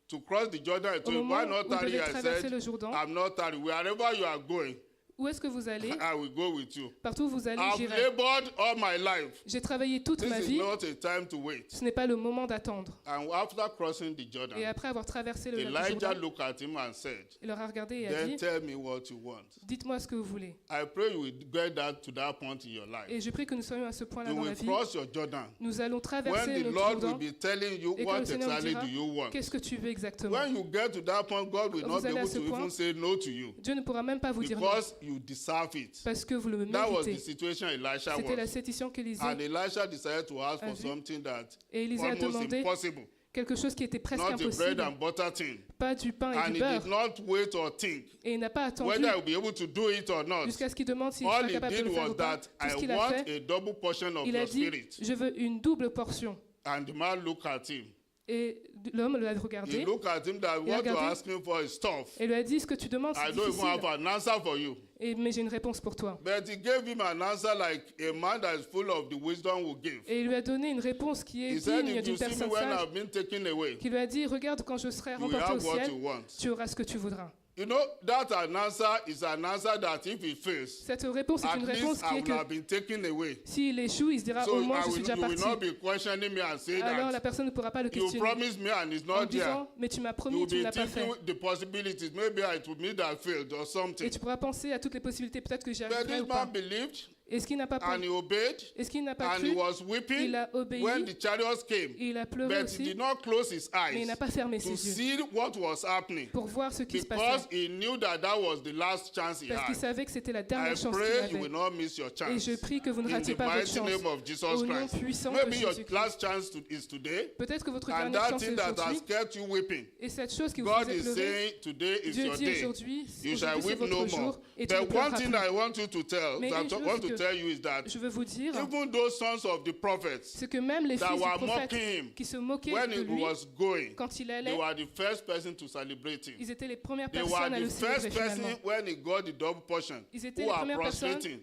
to cross the Jordan, I Au told him, moment why not où ils tarry? devaient I traverser said, le Jourdain, I'm not tarry. Wherever you are going, où est-ce que vous allez? I will go with you. Partout où vous allez, I've j'irai. labored all my life. J'ai travaillé toute ma This is vie. not a time to wait. Ce n'est pas le moment d'attendre. And after crossing the Et Jordan, après avoir traversé le Elijah Jourdain, looked at him and said, il leur a regardé et a then dit, tell me what you want. dites-moi ce que vous voulez. I pray you will get to that point in your life. Et je prie que nous soyons à ce point-là You dans will la vie. cross your Jordan. Nous allons When traverser the notre Lord will Jourdain. be telling you Et que what le Seigneur vous exactly dira, do you want. qu'est-ce que tu veux exactement? When you get to that point, God will Quand not vous be allez à able ce to point, even say no to you. Dieu ne pourra même pas vous dire non. Because you deserve it. parce que vous le That was the méritez. situation Elisha C'était la was. situation qu'Élisée And Elisha decided to ask for vu. something that Et Élisée a almost demandé impossible. quelque chose qui était presque Not a bread impossible, and butter thing. pas du pain et And du he beurre. did not wait or think Et il n'a pas attendu whether he'll be able to do it or not. jusqu'à ce qu'il demande s'il All sera he capable de did le faire was ou pas. that Tout ce I qu'il a want fait, a double portion of il a your dit, spirit. je veux une double portion. And the man looked at him. Et l'homme l'a He regardé looked at him that Il a what you're regardé. asking for is tough. et lui a dit, ce que tu demandes, I c'est don't even have difficile, an answer for you. mais j'ai une réponse pour toi. But he gave him an answer like a man that is full of the wisdom will give. Et il lui a donné une réponse qui est He said, digne if d'une you see me personne when sage, I've been taken away, qui lui a dit, regarde, quand je serai you will remporté au have what ciel, you want. tu auras ce que tu voudras. You know, that an answer is an answer that if he fails, Cette réponse est at une réponse least I qui est would que have been taken away. s'il échoue, il se dira, So au moins je suis you déjà will parti. not be questioning me and say Alors la that personne ne pourra pas le you questionner promised me and it's en not there. disant, mais tu m'as You promis, will tu ne be l'as pas fait. thinking the possibilities. Maybe it would mean that I failed or Et something. tu pourras penser à toutes les possibilités, peut-être que j'y But arriverai this ou pas. man believed Est-ce qu'il n'a pas and he cru? obeyed Est-ce qu'il n'a pas and he cru? was weeping Il a obéi, when the chariots came. il a pleuré But he aussi, did not close his mais il eyes n'a pas fermé to ses yeux see what was happening pour voir ce qui se because passait. he knew that that was the last chance he Parce qu'il had. savait que c'était la I dernière chance qu'il pray you will avait. not miss your Et chance. je prie que vous ne In ratiez the pas votre mighty chance. name of Jesus Au nom Christ. puissant de Maybe your Jésus-Christ. last chance is today, Peut-être que votre and dernière that chance thing est that has aujourd'hui. kept you weeping. Et cette chose qui vous God faisait is pleurer, saying today is Dieu your dit day. aujourd'hui, You shall aujourd'hui c'est weep no votre more. jour et tu ne But one pleureras thing plus. I want you to tell, Mais that une I chose want to que tell you is that Je veux vous dire, even those sons of the prophets c'est que même les that fils du were prophète mocking him qui se moquaient when de he lui, was going, quand il they allait, were the first person to celebrate him. ils étaient les premières They were personnes à le the célébrer first person finalement. when he got the double portion Ils étaient who les are premières personnes prostrating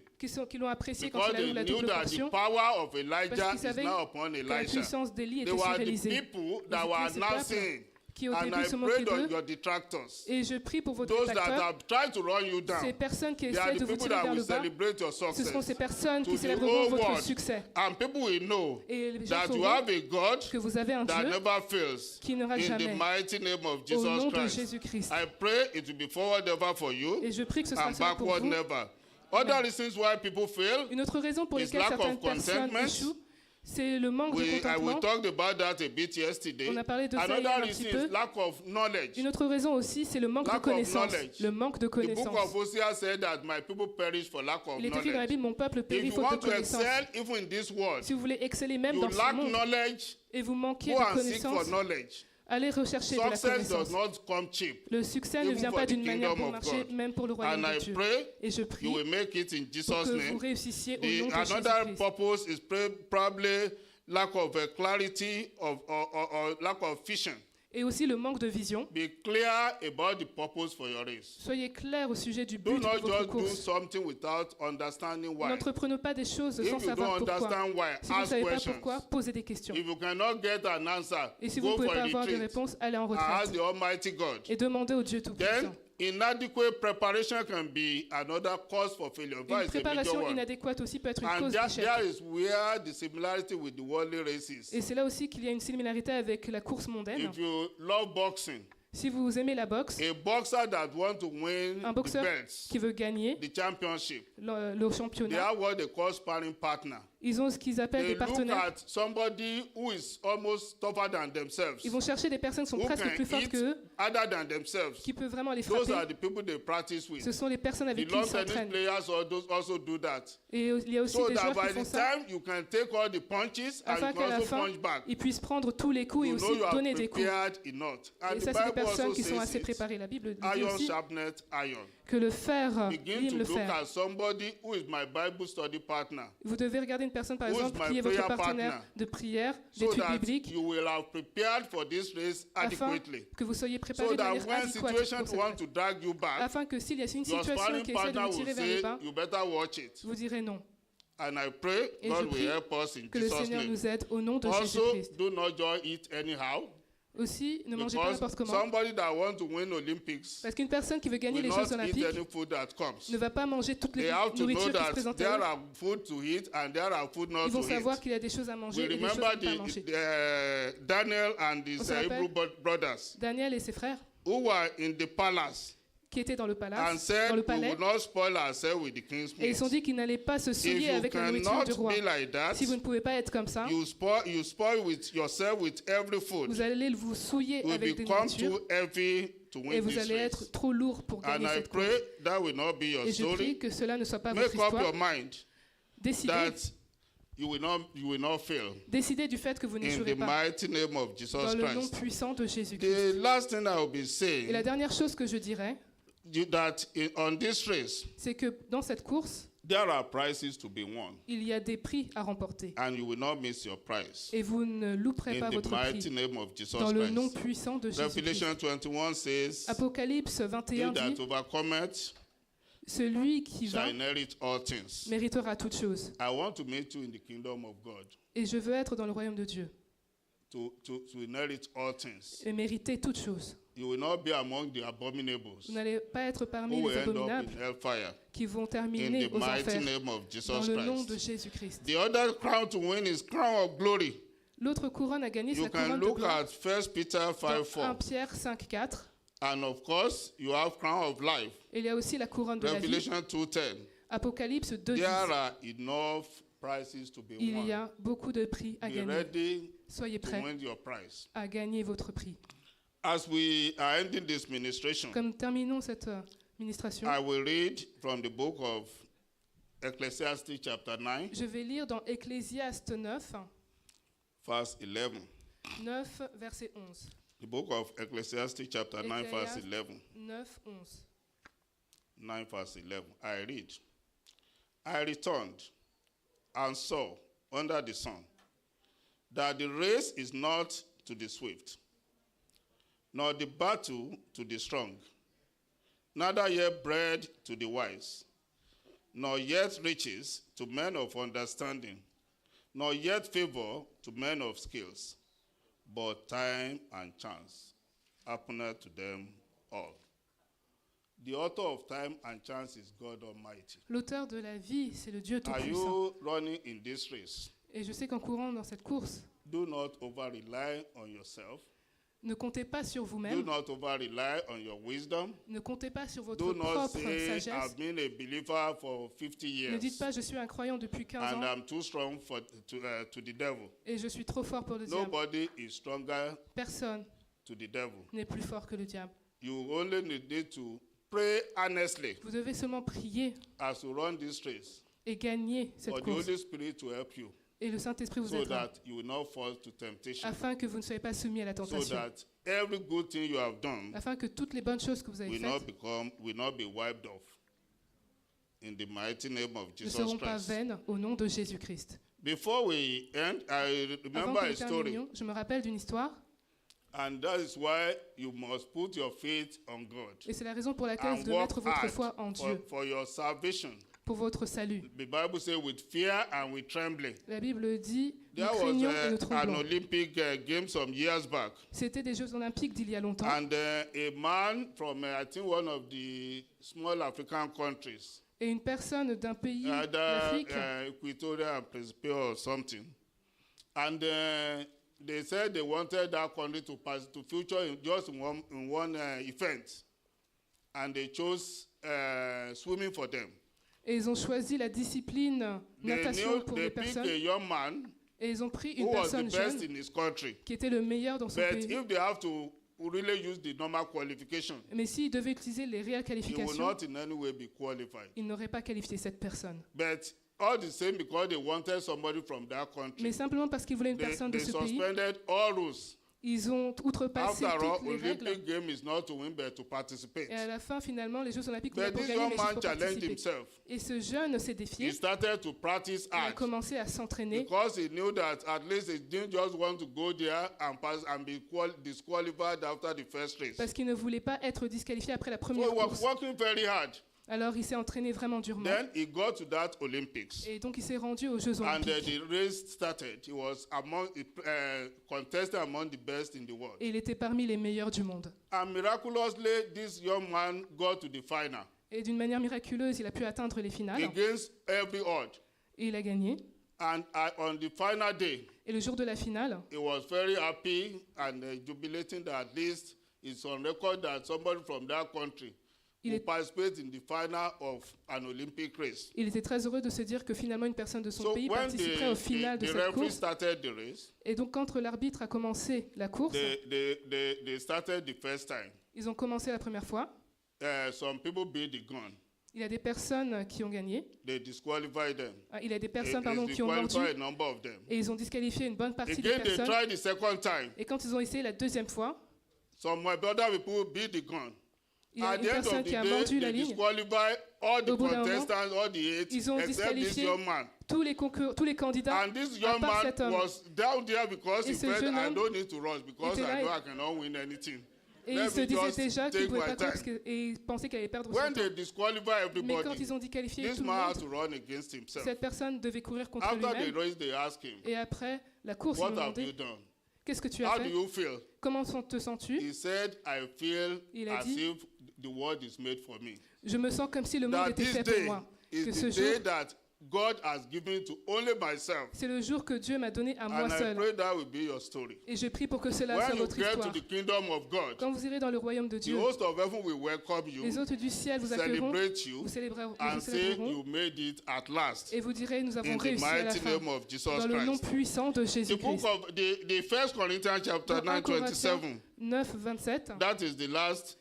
qui l'ont apprécié quand because il a eu they la knew double that the portion, power of Elijah parce qu'ils is savaient now upon que la Elisha. puissance d'Élie They était sur were the Élisée. people Ils that étaient were ce announcing, peuple qui au and début I se pray moquaient on d'eux. your detractors, Et je prie pour vos those that détracteurs, have tried to run you ces down. personnes qui They are essaient the de vous people tirer that vers will le bas. celebrate your Ce seront success ces personnes to qui the célébreront whole votre world. succès. And people will know Et les gens that you sauront have a God que vous avez un that Dieu never fails. qui ne rate In the jamais. mighty name of Au Jesus nom de Christ. Jésus-Christ. I pray it will be forward ever for you Et je prie que ce sera and cela pour backward vous. never. Other reasons why people fail, Une autre raison pour is laquelle lack of certaines personnes contentment. échouent, c'est le manque de I contentement. talked about that a bit yesterday. On a parlé de ça hier Another un reason petit is peu. lack of knowledge. Une autre raison aussi, c'est le manque Lack de of connaissance. knowledge. Le manque de The book connaissance. of Hosea said that my people perish for lack of Il est écrit dans la knowledge. Bible, mon peuple If périt you faute want de to connaissance. excel even in this world, Si vous voulez exceller même you dans ce lack monde knowledge, et vous manquez go de and seek for connaissance, knowledge. allez rechercher de la Success does connaissance. not come cheap. Le succès ne even vient for pas the d'une manière kingdom bon of marché, God. même pour le royaume And de I Dieu. pray Et je you prie will make it in pour Jesus' que vous name. réussissiez au nom de Another Jésus-Christ. purpose is probably lack of clarity or lack of vision. Et aussi le manque de vision. Be clear about the purpose for your race. Soyez clairs au sujet du Do but de not votre just do course. something without understanding why. N'entreprenez pas des choses If sans you savoir don't pourquoi. understand why, Si vous ne ask savez pas questions. pourquoi, posez des questions. If you cannot get an answer, Et si vous ne go pouvez for pas a avoir de retreat. réponse, allez en Ask retraite. the Almighty God. Et demandez au Dieu Tout-Puissant. Then, inadequate preparation can be another cause for failure. Une That is a major préparation one. inadéquate aussi peut être une And cause there d'échec. is where the similarity with the worldly races. Et c'est là aussi qu'il y a une similarité avec la course mondaine. If you love boxing, Si vous aimez la boxe, a boxer that wants to win un the boxeur belts, qui veut gagner the championship, le they championnat, have what they call sparring partner. ils ont ce qu'ils appellent They des look partenaires. at somebody who is almost tougher than themselves, Ils vont chercher des personnes qui sont who presque can plus fortes eat qu'eux, other than themselves. qui peuvent vraiment les Those are frapper. the people they practice with. Ce sont les personnes The avec qui lawn ils tennis s'entraînent. players also do that. Et il y a aussi So des that joueurs by qui font the ça time you can take all the punches and afin you qu'à can la also fin, punch back, ils puissent prendre tous les coups et you aussi know you are donner des coups. prepared enough. And Et the ça, c'est des Bible personnes also qui sont says assez it. préparées. La Bible dit Iron aussi sharpeneth iron. que le fer Begin lime to le look fer. at somebody who is my Bible study partner, Vous devez regarder une personne, par Who is exemple, my qui est votre prayer partenaire partner? de prière, so d'études that bibliques, you will have prepared for this race afin adequately. que vous soyez préparés So de that manière when adéquate situation pour cette want race. to drag you back, Afin que s'il y a une your situation sparring qui essaie de partner vous will tirer vers le say, bas, you better watch it. vous direz non. And I pray Et God je prie will help us in Que le Jesus' Seigneur name. nous aide au nom de Also, Jésus-Christ. do not just eat anyhow. Aussi, ne mangez pas Because n'importe comment. somebody that wants to win Olympics Parce qu'une personne qui veut gagner will les not Jeux eat Olympiques any food that comes. ne va pas manger toutes les They have to know nourritures qui se that présentent there à eux. are food to eat and there are food not Ils vont to savoir eat. qu'il y a des choses à manger We et des choses remember à ne pas manger. Daniel and his On se rappelle? Hebrew brothers Daniel et ses frères who were in the palace. qui étaient dans le and palace, said, dans le we palais, will not spoil ourselves with the king's et ils ont meat. dit qu'ils n'allaient pas se If souiller you avec la nourriture cannot du roi. be like that, Si vous ne pouvez pas être comme ça, you spoil with yourself with every food. vous allez vous souiller It will avec des become nourritures too heavy to et win vous this allez être race. trop lourd pour And gagner I cette course. pray that will not be your Et je prie story. que cela ne soit pas Make votre up your histoire. mind Décidez, that you will not fail. décidez du fait que vous In n'échouerez the pas mighty name of Jesus dans le nom Christ. puissant de Jésus-Christ. The last thing I will be Et la saying, dernière chose que je dirais, on this race, c'est que dans cette course, there are prizes to be won, il y a des prix à remporter. and you will not miss your prize. Et vous ne louperez pas In the votre mighty prix name of Jesus dans le nom Christ. puissant de Jésus-Christ. Revelation 21 says, Apocalypse 21 he that dit, overcometh celui qui shall va inherit all things. méritera toutes choses. I want to meet you in the kingdom of God, Et je veux être dans le royaume de Dieu to inherit all things. et mériter toutes choses. You will not be among the abominables Vous n'allez pas être parmi who les will end up abominables in hellfire. qui vont In terminer the aux mighty enfers name of dans Jesus le nom de Christ. Jésus-Christ. The other crown to win is crown of glory. L'autre couronne à gagner, c'est You la can couronne de look gloire. at 1 Peter Dans 5:4. 1 Pierre 5,4. And of course, you have crown of life. Et il y a aussi la couronne de la vie. Revelation 2:10. Apocalypse There 2,10. are enough prizes to be Il y won. a beaucoup de prix à Be gagner. ready Soyez to prêts win your prize. à gagner votre prix. As we are ending this ministration, Comme terminons cette ministration, I will read from the book of Ecclesiastes chapter 9, je vais lire dans Ecclésiaste 9, verse 11. 9, verset 11. The book of Ecclesiastes chapter 9, verse 11. 9, 11. 9 verse 11. I read. I returned and saw under the sun that the race is not to the swift, nor the battle to the strong, neither yet bread to the wise, nor yet riches to men of understanding, nor yet favor to men of skills, but time and chance happeneth to them all. The author of time and chance is God Almighty. L'auteur de la vie, c'est le Dieu Are Tout-Puissant. you running in this race? Et je sais qu'en courant dans cette course, Do not over-rely on yourself. ne comptez pas sur Do vous-même, not over-rely on your wisdom. ne comptez pas sur votre Do not propre say, sagesse. I've been a believer for 50 Ne dites years pas, je suis un croyant depuis 15 and ans I'm too strong to the devil. et je suis trop fort pour le diable. Nobody is stronger Personne to the devil. n'est plus fort que le diable. You only need to pray earnestly Vous devez seulement prier as you run this race et gagner cette for the course. Holy Spirit to help you Et le Saint-Esprit vous so aidera that you will not fall to temptation. afin que vous ne soyez pas soumis à la So tentation. that every good thing you have done Afin que toutes les bonnes choses que vous avez will not be wiped off. In the mighty name of ne Jesus seront pas Christ. vaines au nom de Jésus-Christ. Before we end, I Avant remember que a nous story, terminions, je me rappelle d'une histoire, and that is why you must put your faith on God et c'est la raison pour laquelle vous and devez work mettre votre hard foi en Dieu for your salvation. pour votre salut. The Bible says, with fear and with trembling. La Bible dit, nous There was craignons et nous an tremblons. Olympic game some years back, C'était des Jeux Olympiques d'il y a longtemps. and a man from I think one of the small African countries, Et une personne d'un pays either d'Afrique, Equatorial and Principe or something, and they said they wanted that country to pass to feature in one event, and they chose swimming for them. et ils ont choisi la discipline natation pour They les picked personnes, a young man et ils ont pris who une was the personne best jeune in his country. qui était le meilleur dans son But pays. if they have to really use the normal qualification, Mais s'il devait utiliser les réelles he will qualifications, not in any way be qualified. il n'aurait pas qualifié cette personne. But all the same, because they wanted somebody from that country, Mais simplement parce qu'ils voulaient une personne de they ce pays, suspended all rules. ils ont outrepassé After all, toutes les règles. Olympic game is not to win but to participate. Et à la fin, finalement, les Jeux Olympiques, on a But pour this gagner, young mais man juste pour challenged participer. himself. Et ce jeune s'est He défié. started to practice Il a hard commencé à s'entraîner because he knew that at least he didn't just want to go there and pass and be disqualified after the first race. parce qu'il ne voulait pas être disqualifié après la So première he was course. working very hard. Alors il s'est entraîné vraiment durement. Then he got to that Olympics. Et donc il s'est rendu aux Jeux And Olympiques. the race started. He was contested among the best in the world. Et il était parmi les meilleurs du monde. And miraculously, this young man got to the final Et d'une manière miraculeuse, il a pu atteindre les finales. against every odd. Et il a gagné. And on the final day, Et le jour de la finale, he was very happy and jubilating that at least it's on record that somebody from that country Il who est- participate in the final of an Olympic race. Il était très heureux de se dire que finalement une personne de son So pays when participerait au final de the cette referee course. started the race, Et donc quand l'arbitre a commencé la course, they started the first time. ils ont commencé la première fois. Some people beat the gun. Il y a des personnes qui ont gagné. They disqualified them. Il y a des They personnes qui ont mordu. disqualified a number of them. Et ils ont disqualifié une bonne partie des Again, they personnes. tried the second time. Et quand ils ont essayé la deuxième fois, Some my brother people beat the gun. il y a At une the end personne of the qui a day, mordu la they ligne. disqualified all the Au bout d'un moment, contestants, all the eight, ils ont except this disqualifié young man. tous les candidats, And this à young part man cet homme. was down there because Et he ce felt, jeune I homme don't need to rush because était là I know et- I cannot win anything. Et Let il se me disait just déjà qu'il ne take pouvait my pas courir time. et il pensait qu'il allait perdre son When temps. they disqualify Mais quand everybody, ils ont disqualifié this tout le man had monde, to run against himself. cette personne devait courir contre After the lui-même. race, they asked him, Et après la course, ils what lui ont have you demandé done? qu'est-ce que tu as How do fait, you feel? comment te sens-tu. He said, I feel Il a as dit, if the world is made for me. Je me sens comme si le monde That était this fait pour day moi. Que is ce the day jour, that God has given to only myself. c'est le jour que Dieu m'a donné à moi And I seul. pray that will be your story. Et je prie pour que cela soit When you votre get to histoire. the kingdom of God, Quand vous irez dans le royaume de the Dieu, host of heaven will welcome you, les hôtes du ciel vous accueilleront, celebrate you, vous célébreront, and say you made it at last. et vous direz nous avons In the réussi à la mighty fin. name of Jesus Dans le nom Christ. puissant de The book Jésus-Christ. of the First Corinthians chapter Dans 1 9, Corinthiens 27. 9, 27, That is the last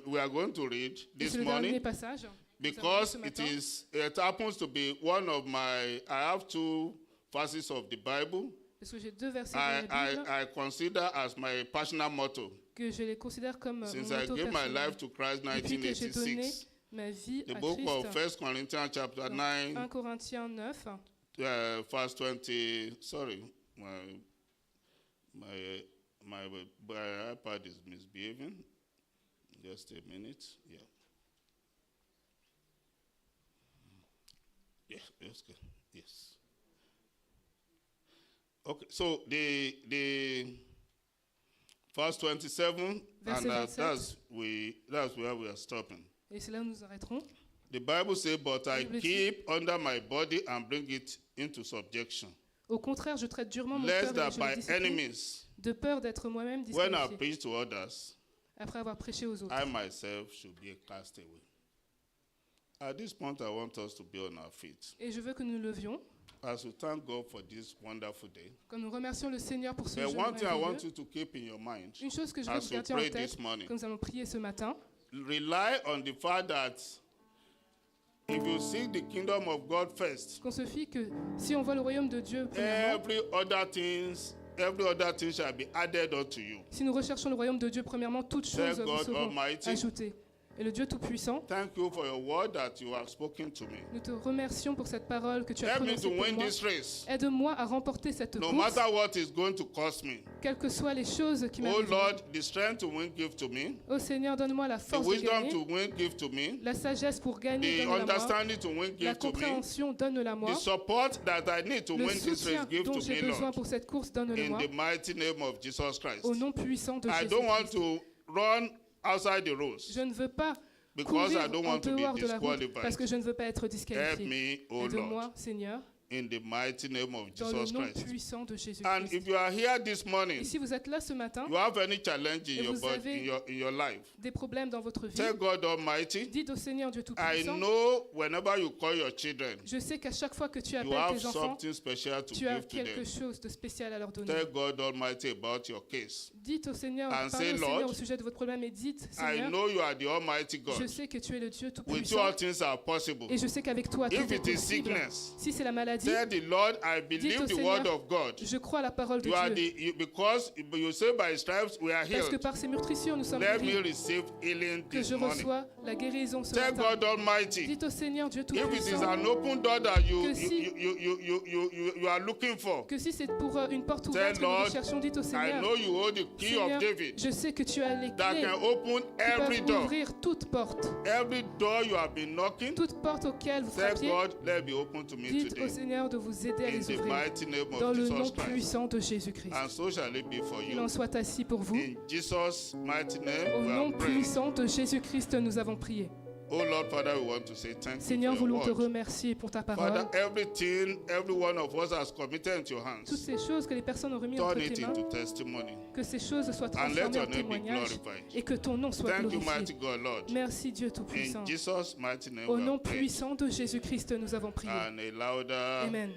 we are going to read et this c'est le dernier morning. passage. Nous avons Because lu ce it matin, it happens to be one of my, I have two verses of the Bible parce que j'ai deux versets de la Bible I consider as my personal motto que je les considère comme since mon I motto gave my personnel. life to Christ Depuis que j'ai donné 1986. ma vie The à book of Christ. 1 Corinthians chapter Dans 9, 1 Corinthiens 9, verse 20. Sorry, my iPad is misbehaving. Just a minute. Yeah. Yes, okay. Yes. Okay, so the verse 27, Verset and 27. that's where we are stopping. et c'est là où nous arrêterons. The Bible says, "But I Bible dit- keep under my body and bring it into subjection, Au contraire, je traite durement mon lest cœur et that je le my discipline, enemies, de peur d'être moi-même when I disqualifié preach to others, après avoir prêché aux autres. I myself should be a castaway." At this point, I want us to be on our feet Et je veux que nous levions, as we thank God for this wonderful day. comme nous remercions le Seigneur pour ce But jour one thing I want merveilleux. you to keep in your mind Une chose que je veux que as vous we gardiez en pray tête, this morning, comme nous allons prier ce matin, rely on the fact that if you seek the kingdom of God first, qu'on se fie que si on voit le royaume de Dieu, premièrement, every other thing shall be added unto you. si nous recherchons le royaume de Dieu, premièrement, toutes choses Thank vous God seront Almighty. ajoutées. Et le Dieu Tout-Puissant, Thank you for your word that you have spoken to me. nous te remercions pour cette parole que tu as Help me prononcée to pour win moi. this race, Aide-moi à remporter cette no course, matter what is going to cost me. quelles que soient les choses qui Oh m'arrivent. Lord, the strength to win, give to me. Ô Seigneur, donne-moi la The force de wisdom gagner, to win, give to me. la sagesse pour gagner, The donne-la moi, understanding to win, la give to me. compréhension, donne-la The moi, support that I need to le win this race, soutien give dont to j'ai me, besoin Lord. pour cette course, donne-le In moi, the mighty name of Jesus Christ. au nom puissant de I don't want Jésus-Christ. to run outside the rules Je ne veux pas because I courir don't en want to be dehors de la route disqualified. parce que je ne veux pas être Help disqualifié. me, O Aide-moi, Lord, Seigneur, in the mighty name of dans le Jesus nom Christ. puissant de And Jésus-Christ. if you are here this Et morning, si vous êtes là ce matin, you have any challenge in Et your vous body, avez in your life, des problèmes dans votre vie, tell God Almighty, dites au Seigneur Dieu I Tout-Puissant, know whenever you call your children, je sais qu'à chaque fois que tu you appelles have tes enfants, something special to tu as give to quelque them. chose de spécial à leur donner. Tell God Almighty about your case. Dites au Seigneur, And parlez say, au Seigneur Lord, au sujet de votre problème et dites, I Seigneur, know you are the Almighty je God. sais que tu es le Dieu With you Tout-Puissant all things are possible. et je sais qu'avec toi tout If est it is possible. sickness, Si c'est la maladie, tell the Lord, I dites believe au the word Seigneur, of God. je crois à la parole de You are Dieu. because you say by stripes we are Parce que healed. par ses meurtrissures, nous sommes Let me guéris. receive healing Que this je morning. reçois la guérison ce Tell matin. God Almighty, Dites au Seigneur Dieu if it is Tout-Puissant an open door that Que si- you are looking for, que si c'est pour une porte Tell ouverte que nous Lord, recherchons, dites au I Seigneur, know you hold the key Seigneur, of David je sais que tu as les that clés can open qui every peuvent door. ouvrir toute porte. Every door you have been knocking, Toute porte auquel vous tell frappiez, God, let it be open to me dites au today. Seigneur de vous aider à In les the ouvrir. mighty name Dans of le nom Jesus Christ. puissant de Jésus-Christ. And so shall it be for Qu'il en you. soit ainsi pour vous. In Jesus' mighty Au name, we nom are praying. puissant de Jésus-Christ, nous avons prié. Oh Lord, Father, we want to say thank Seigneur, you for voulons te your word. remercier pour ta parole. Father, everything, every one of us has committed into your Toutes hands. ces choses que les personnes ont remis entre Turn it tes mains, into testimony. que ces choses soient And let transformées your en name be témoignages glorified. et que ton nom soit Thank you, mighty glorifié. God, Lord. Merci Dieu Tout-Puissant. In Jesus' mighty name, Au we nom have prayed. puissant de Jésus-Christ, nous avons prié. And a louder. Amen.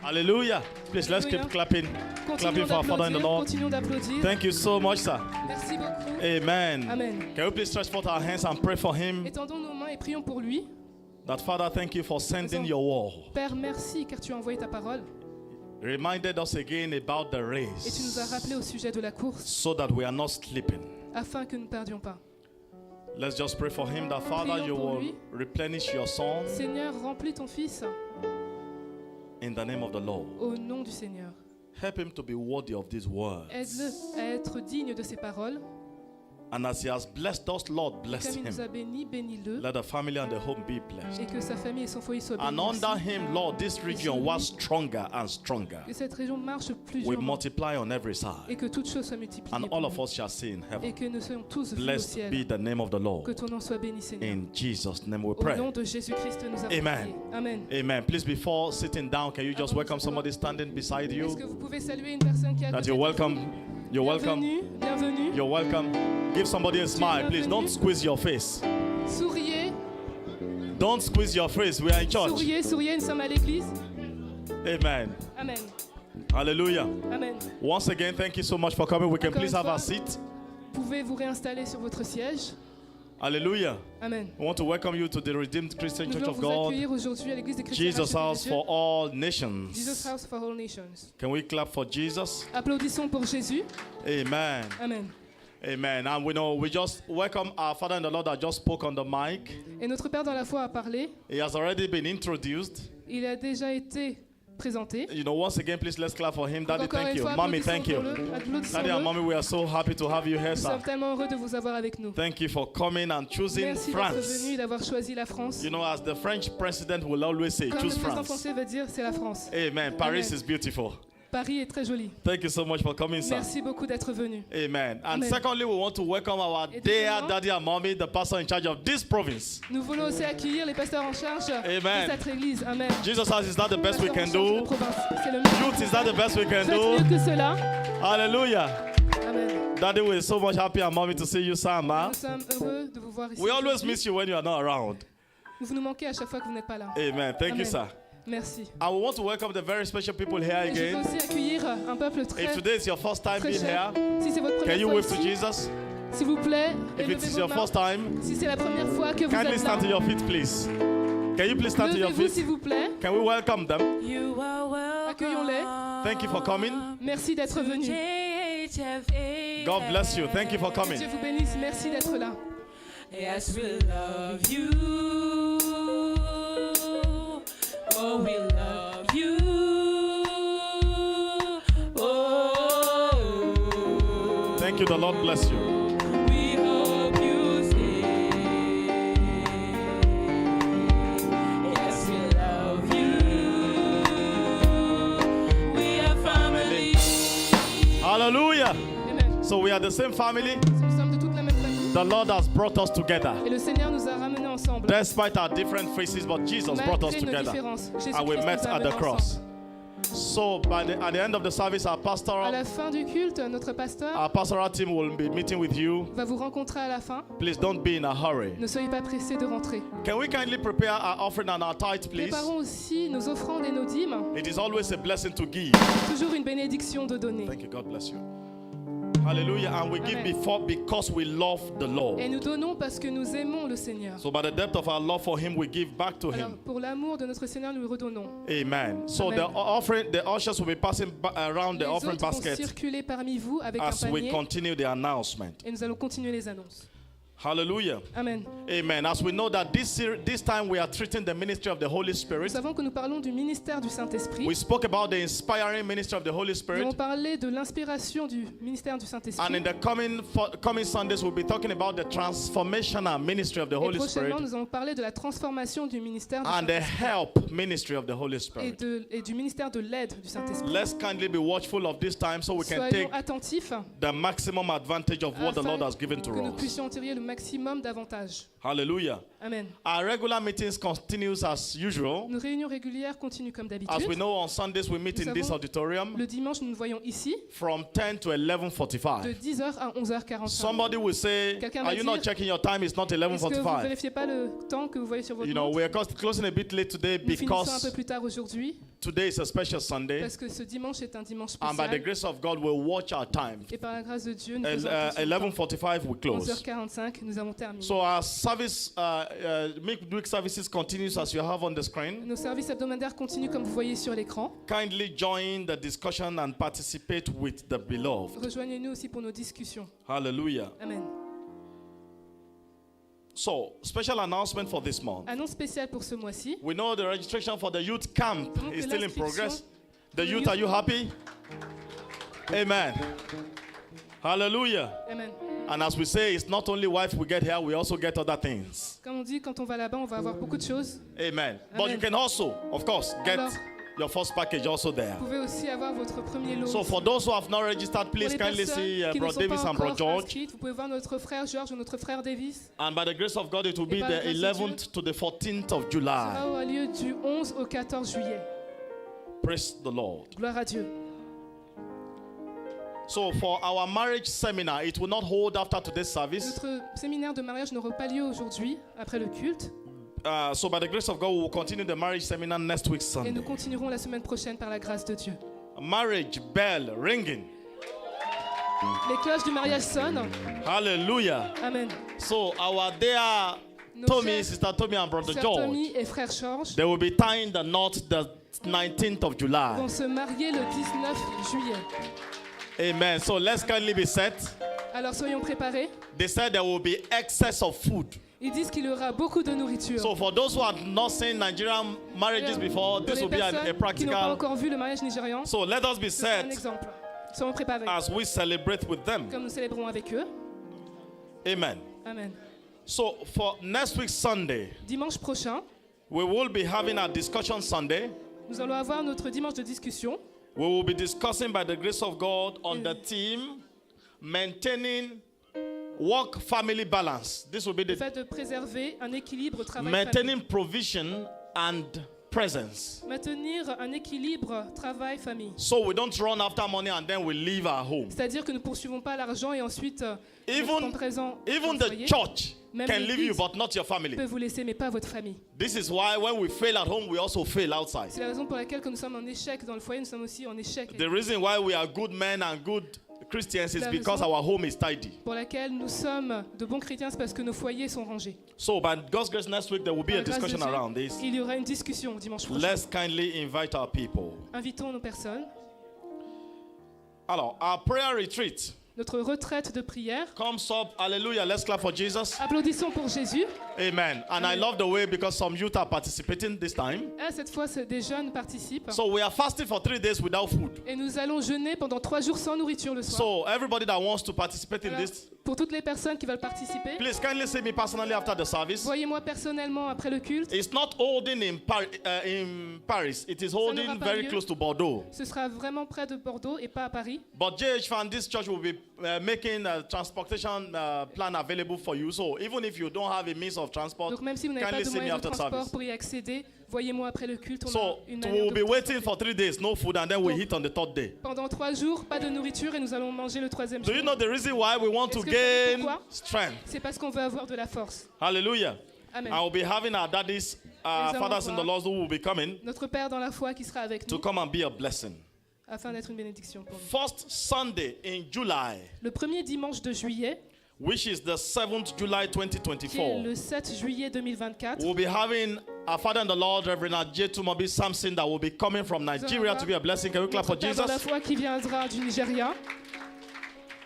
Hallelujah. Please, let's keep clapping. Clapping for our Father in the Lord. Continuons d'applaudir. Thank you so much, sir. Merci beaucoup. Amen. Amen. Can we please stretch forth our hands and pray for him? Étendons nos mains et prions pour lui. That Father, thank you for sending your word. Père, merci car tu as envoyé ta parole Reminded us again about the et tu nous as race rappelé au sujet de la course so that we are not sleeping. afin que nous ne perdions pas. Let's just pray for him that Father, Prions you pour will lui. replenish your son Seigneur, remplis ton fils in the name of the Lord. au nom du Seigneur. Help him to be worthy of these words. Aide-le à être digne de ses paroles. And as he has blessed us, Lord, bless Comme il nous a him. bénis, bénis-le. Let the family and the home be blessed. Et que sa famille et son foyer soient And bénis. under aussi. him, Lord, this region was stronger and stronger. Que cette région marche plus We durement multiply on every et side. que toutes choses soient multipliées. And pour all of nous. us shall see in Et heaven. que nous soyons tous vus au Blessed ciel. be the name of the Que Lord. ton nom soit béni, Seigneur. In Jesus' name we Au pray. nom de Jésus-Christ, nous avons Amen. prié. Amen. Amen. Please, before sitting down, can you just welcome somebody standing beside Est-ce you? que vous pouvez saluer une personne qui est à That côté you're de welcome. vous? You're welcome. Bienvenue, bienvenue. You're welcome. Give somebody a smile, please. Don't squeeze your face. Souriez, Don't squeeze your face. We are in church. souriez, souriez, nous sommes à l'église. Amen. Amen. Hallelujah. Amen. Once again, thank you so much for coming. We can Encore please une have our fois. seat. Pouvez vous réinstaller sur votre siège. Hallelujah. Amen. We want to welcome you to the Redeemed Christian Nous Church voulons of vous God, accueillir aujourd'hui à l'église des chrétiens. Jesus rachetés de House Dieu. for all Jesus nations. House for all nations. Can we clap for Jesus? Applaudissons pour Jésus. Amen. Amen. Amen. And we know we just welcome our Father in the Lord that just spoke on the mic. Et notre Père dans la foi a parlé. He has already been introduced. Il a déjà été présenté. You know, once again, please let's clap for him. Daddy, Encore thank une you. fois, Mommy, thank you. applaudissons-le. Daddy and Applaudissons-le. Mommy, we are so happy to have you here, Nous sir. sommes tellement heureux de vous avoir avec nous. Thank you for coming and choosing Merci d'être France. venu et d'avoir choisi la France. You know, as the French president will always say, Comme le choose président France. français veut dire, c'est la France. Amen. Paris Amen. is beautiful. Paris est très joli. Thank you so much for coming, sir. Merci beaucoup d'être venu. Amen. And Amen. secondly, we want to welcome our Et dear deuxièmement, daddy and mommy, the pastor in charge of this province. Nous voulons aussi accueillir les pasteurs en charge Amen. de cette église. Amen. Jesus House, is that the best we Pasteurs can en charge de la do? province. C'est le mieux. Youth, is that the best we can Faites mieux do? que cela. Hallelujah. Amen. Daddy, we're so much happy and mommy to see you, sir, ma. Nous sommes heureux de vous voir ici. We always aujourd'hui. miss you when you are not around. Vous nous manquez à chaque fois que vous n'êtes pas là. Amen. Thank you, Amen. sir. Merci. And we want to welcome the very special people here Et je veux again. aussi accueillir un peuple très, If today is your first time très being cher. here, Si c'est votre can première you fois wave to ici, Jesus? s'il vous plaît, If élevez it is vos your mains. first time, Si c'est la première fois que vous kindly êtes stand to là, your feet, please. Can you please stand to your levez-vous feet? s'il vous plaît. Can we welcome them? You are welcome. Accueillons-les. Thank you for coming. Merci d'être venus. JHFA. God bless you. Thank you for Que coming. Dieu vous bénisse. Merci d'être là. Yes, we love you. Oh, we love you. Oh, Thank you. The Lord bless you. we hope you stay. Yes, we love you. We are family. Hallelujah. Amen. So we are the same family. Nous sommes de toute la même famille. The Lord has brought us together. Et le Seigneur nous a ramenés ensemble. Despite our different faces, but Jesus brought us Malgré nos together. différences. And we Jésus-Christ met nous a at the ramenés cross. ensemble. So at the end of the service, our À pastoral la fin du culte, notre pasteur team will be meeting with you. va vous rencontrer à la fin. Please don't be in a hurry. Ne soyez pas pressés de rentrer. Can we kindly prepare our offering and our tithe, please? Préparons aussi nos offrandes et nos dîmes. It is always a blessing to give. Toujours une bénédiction de donner. Thank you. God bless you. Hallelujah. And we give Amen. because we love the Lord. Et nous donnons parce que nous aimons le Seigneur. So by the depth of our love for Him, we give back to Alors, Him. pour l'amour de notre Seigneur, nous lui redonnons. Amen. So Amen. the ushers will be passing around the Les offering autres vont basket circuler parmi vous avec un as we panier. continue the announcement. Et nous allons continuer les annonces. Hallelujah. Amen. Amen. As we know that this time we are treating the ministry of the Holy Nous Spirit. savons que nous parlons du ministère du Saint-Esprit. We spoke about the inspiring ministry of the Holy Nous Spirit. avons parlé de l'inspiration du ministère du And Saint-Esprit. in the coming Sundays, we'll be talking about the transformational ministry of the Et Holy prochainement, Spirit nous allons parler de la transformation du ministère du and the Saint-Esprit help ministry of the Holy Spirit. et du ministère de l'aide du Saint-Esprit. Let's kindly be watchful of this time so we can Soyons take attentifs the maximum advantage of what the afin Lord has given to que nous us. puissions en tirer le maximum d'avantages. Hallelujah. Amen. Our regular meetings continues as usual. Nos réunions régulières continuent comme As we d'habitude. know, on Sundays we meet Nous in this savons- auditorium Le dimanche, nous nous voyons ici from 10 to de 11:45. 10h à 11h45. Somebody will say, Quelqu'un are va you not dire, checking your time? It's not Est-ce que vous ne 11:45. vérifiez pas le temps que vous voyez sur votre You know, montre? we are closing a bit late today Nous finissons un because peu plus tard aujourd'hui today is a special Sunday. parce que ce dimanche est un dimanche And by the spécial. grace of God, we'll watch our time. Et par la grâce de Dieu, nous faisons attention. 11:45 we close. 11h45, nous avons terminé. So our service, midweek services continues as you have on the screen. Nos services hebdomadaires continuent comme vous voyez sur l'écran. Kindly join the discussion and participate with the beloved. Rejoignez-nous aussi pour nos discussions. Hallelujah. Amen. So, special announcement for this month. Annonce spéciale pour ce mois-ci. We know the registration for the youth camp Donc, is still in l'inscription progress. The pour le youth, youth are you happy? Amen. Hallelujah. Amen. And as we say, it's not only wife we get here, we also get other things. Comme on dit, quand on va là-bas, on va avoir beaucoup de choses. Amen. But you Amen. can also, of course, get Alors, your first package also there. Vous pouvez aussi avoir votre premier lot. So for those who have not registered, Pour please les kindly personnes see qui ne Brother sont Davis pas and Brother encore George. inscrites, vous pouvez voir notre frère George ou notre frère Davis. And by the grace of God, it will Et be par la the grâce de 11th to the 14th of Ça July. aura lieu du 11 au 14 juillet. Praise the Lord. Gloire à Dieu. So for our marriage seminar, it will not hold after today's service. Notre séminaire de mariage n'aura pas lieu aujourd'hui, après le culte. So by the grace of God, we will continue the marriage seminar next week Et Sunday. nous continuerons la semaine prochaine par la grâce de Dieu. Marriage bell ringing. Les cloches du mariage sonnent. Hallelujah. Amen. So our dear Nos Tommy, frères, Sister Tommy and Brother sœur George, Tommy et frère George they will be tying the knot the 19th of July. vont se marier le 19 juillet. Amen. So let's kindly be set. Alors soyons préparés. They said there will be excess of food. Ils disent qu'il y aura beaucoup de nourriture. So for those who have not seen Nigerian marriages before, Pour this les will be a personnes qui n'ont pas practical. encore vu le mariage nigérian, So let us be c'est un set exemple. Soyons préparés. as we celebrate with them. Comme nous célébrons avec eux. Amen. Amen. So for next week Sunday, Dimanche prochain, we will be having a discussion Sunday. nous allons avoir notre dimanche de discussion. We will be discussing by the grace of God on the theme maintaining work-family balance. This will be Le the fait de préserver un équilibre travail-famille. maintaining provision and presence. Maintenir un équilibre travail-famille. So we don't run after money and then we leave our home. C'est-à-dire que nous ne poursuivons pas l'argent et ensuite Even- restons présents Even au the foyer. church Même can leave you, l'église but not your family. peut vous laisser, mais pas votre famille. This is why when we fail at home, we also fail outside. C'est la raison pour laquelle quand nous sommes en échec dans le foyer, nous sommes aussi en échec. The reason why we are good men and good Christians is La because raison- our home is tidy. Pour laquelle nous sommes de bons chrétiens, c'est parce que nos foyers sont rangés. So by God's grace, next week there will be Par a la grâce de discussion Dieu, around this. il y aura une discussion dimanche prochain. Let's kindly invite our people. Invitons nos personnes. Alors, our prayer retreat Notre retraite de prière. comes up. Hallelujah. Let's clap for Jesus. Applaudissons pour Jésus. Amen. And I love the way because some youth are participating this time. Ah, cette fois, des jeunes participent. So we are fasting for 3 days without food. Et nous allons jeûner pendant 3 jours sans nourriture le soir. So everybody that wants to participate in Alors, this, pour toutes les personnes qui veulent participer, please kindly see me personally after the service. voyez-moi personnellement après le culte. It's not holding in Paris. It is holding n'aura pas very lieu. close to Bordeaux. Ce sera vraiment près de Bordeaux et pas à Paris. But JH Fan, this church will be making a transportation plan available for you. So even if you don't have a means of transport, Donc même si vous n'avez pas kindly de see me moyen de after transport service. pour y accéder, voyez-moi après le culte. On a So une we manière will de be vous waiting transporter. for 3 days, no food, and then we Donc, hit on the 3rd day. Pendant 3 jours, pas de nourriture et nous allons manger le 3e Do jour. you know the reason why we want to Est-ce que vous savez gain pourquoi? strength? C'est parce qu'on veut avoir de la force. Hallelujah. Amen. I will be having our daddies, allons fathers in the voir Lord who will be coming Notre Père dans la foi qui sera avec to nous come and be a blessing. afin d'être une bénédiction pour nous. First Sunday in July, Le premier dimanche de juillet, which is the 7th July qui est 2024, le 7 juillet 2024, we'll be having our Father in the Lord, Reverend Ajay Tumobi Samson, that will be coming from Nigeria to be a blessing. Can we clap for notre Père dans la Jesus? foi qui viendra du Nigeria.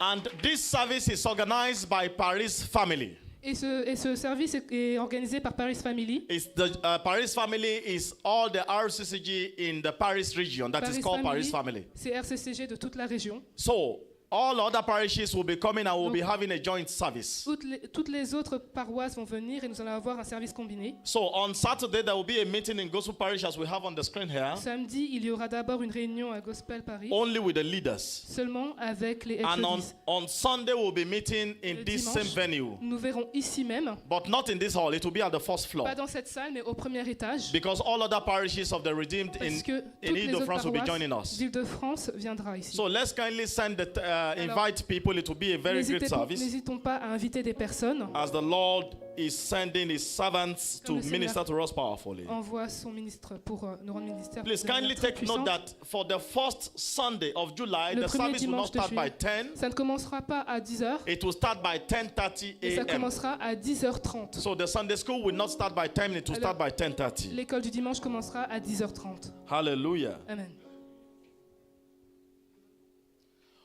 And this service is organized by Paris family. Et ce service est organisé par Paris Family. It's the Paris Family is all the RCCG in the Paris region. That is called Paris Family. C'est RCCG de toute la région. So all other parishes will be coming and we'll be having a joint service. Toutes les autres paroisses vont venir et nous allons avoir un service combiné. So on Saturday there will be a meeting in Gospel Parish as we have on the screen here. Samedi, il y aura d'abord une réunion à Gospel Paris. Only with the leaders. Seulement avec les And ex-églises. on Sunday we'll be meeting in this Dimanche, same venue. Nous verrons ici même. But not in this hall. It will be at the first floor. Pas dans cette salle, mais au premier étage. Because all other parishes of the redeemed Parce que in toutes les autres Ile-de-France will be paroisses joining us. d'Île-de-France viendra ici. So let's kindly send the invite people. It will be a very great service. N'hésitons pas à inviter des personnes. As the Lord is sending His servants to Comme le minister Seigneur to us powerfully. Envoie son ministre pour nous rendre ministère. Please de manière kindly très take note puissante. that for the first Sunday of July, Le the premier service will not dimanche de start by juillet, 10. ça ne commencera pas à 10h, It will start by 10:30 et ça a.m. commencera à 10h30. So the Sunday school will not start by 10, it will start by 10:30. L'école du dimanche commencera à 10h30. Hallelujah. Amen.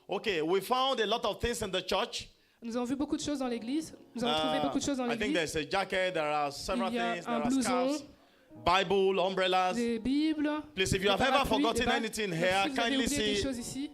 Okay, we found a lot of things in the church. Nous avons vu beaucoup de choses dans l'église. Nous avons trouvé beaucoup de choses dans I think l'église. there's a jacket, there are several Il y a things, un there are blouson, scarves, Bible, umbrellas. des bibles. Please, if you have des ever parapluies, forgotten des bagues. anything Donc, here, si vous avez kindly oublié des see, choses ici,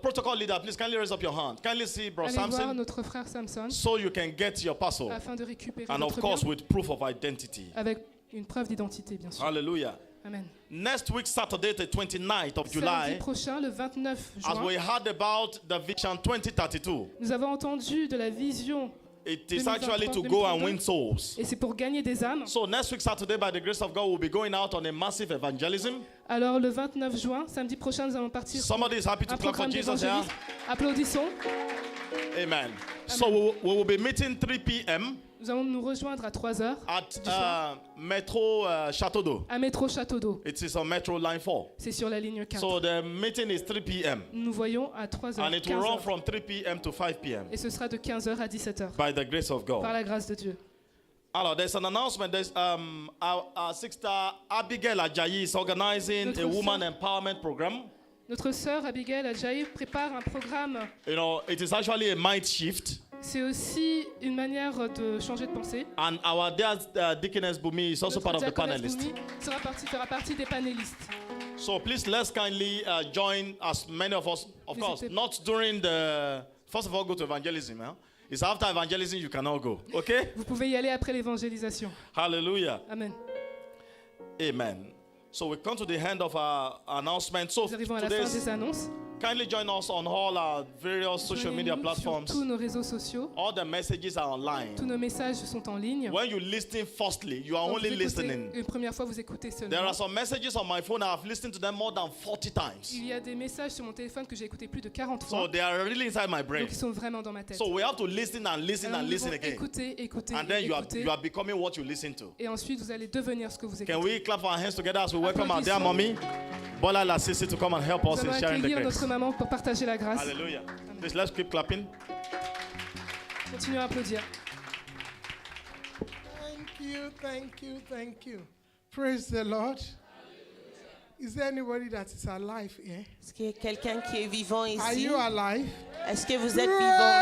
protocol leader, please kindly raise up your hand. Kindly see Bro allez voir Samson, notre frère Samson so you can get your parcel. afin de récupérer And of votre course, bien with proof of identity. avec une preuve d'identité, bien sûr. Hallelujah. Amen. Next week, Saturday, the 29th of Samedi July, prochain, le 29 as we juin, heard about the Vision 2032, nous avons entendu de la vision it is 2023, actually to go and 2032. win souls. et c'est pour gagner des âmes. So next week, Saturday, by the grace of God, we'll be going out on a massive evangelism. Alors le 29 juin, samedi prochain, nous allons partir pour Somebody is happy to un clap for programme Jesus here. d'évangélisme. Applaudissons. Amen. So we will be meeting 3 p.m. Nous allons nous rejoindre à 3h at Metro Château d'Eau. à Métro Château d'Eau. It is on Metro Line 4. C'est sur la ligne 4. So the meeting is 3 p.m. Nous nous voyons à 3h, and it will run 15h. from 3 p.m. to 5 p.m. Et ce sera de 15h à 17h. by the grace of Par God. la grâce de Dieu. Alors, there's an announcement. There's our sister Abigail Ajayi is organizing Notre a woman sœur- empowerment program. Notre sœur Abigail Adjaï prépare un programme. You know, it is actually a mind shift. C'est aussi une manière de changer de pensée. And our dear Deaconess Bumi is also Notre part of the diaconesse panelists. Boumi fera partie des panélistes. So please, let's kindly join as many of us. Of Please, course, if- not during the. First of all, go to evangelism. Huh? It's after evangelism you cannot go. Okay? Vous pouvez y aller après l'évangélisation. Hallelujah. Amen. Amen. So we come to the end of our announcement. So Nous arrivons à la fin today's, des annonces. kindly join us on all our various social media Joignez-nous sur platforms. tous nos réseaux sociaux. All the messages are online. Tous nos messages sont en ligne. When you listen firstly, you are Quand only vous écoutez listening. une première fois, vous écoutez There seulement. are some messages on my phone. I have listened to them more than 40 times. Il y a des messages sur mon téléphone que j'ai écouté plus de 40 So fois. they are really inside my brain. Donc ils sont vraiment dans ma tête. So we have to listen and listen Alors, and nous listen devons again. écouter, écouter, And then et you écouter. are becoming what you listen to. Et ensuite, vous allez devenir ce que vous écoutez. Can we clap our hands together as we welcome our dear Applaudissons. mommy, Bola Lasisi, to come and help us Nous in allons sharing the accueillir grace? notre maman pour partager la grâce. Hallelujah. Please, let's keep clapping. Continuons à applaudir. Thank you, thank you, thank you. Praise the Lord. Is there anybody that is alive here? Est-ce qu'il y a quelqu'un qui est vivant Are ici? you alive? Est-ce que vous êtes vivant?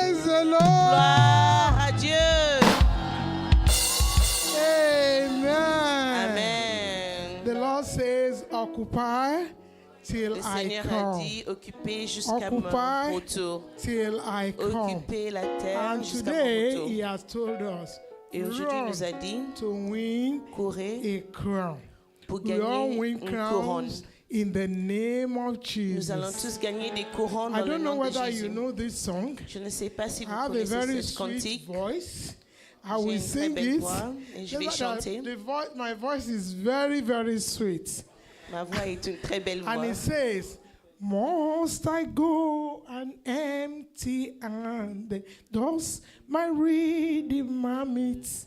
Praise the Lord. Gloire à Dieu. Amen. Amen. The Lord says, occupy till Le I Seigneur a come. dit, occupez jusqu'à mon Occupy retour. till I come. Occupez la terre And jusqu'à mon today retour. he has told us, Et aujourd'hui, il run nous a dit, to win courez a crown. pour We all gagner win une couronne. crowns in the name of Nous allons Jesus. tous gagner des couronnes I dans le don't know nom de whether Jésus. you know this song. Je ne sais pas si I vous have a connaissez very ce sweet cantique. voice. I J'ai will une très sing belle it. voix et je vais Just that chanter. my voice is very, very sweet. Ma voix est une très belle And voix. it says, must I go and empty handed? Does my Redeemer meet?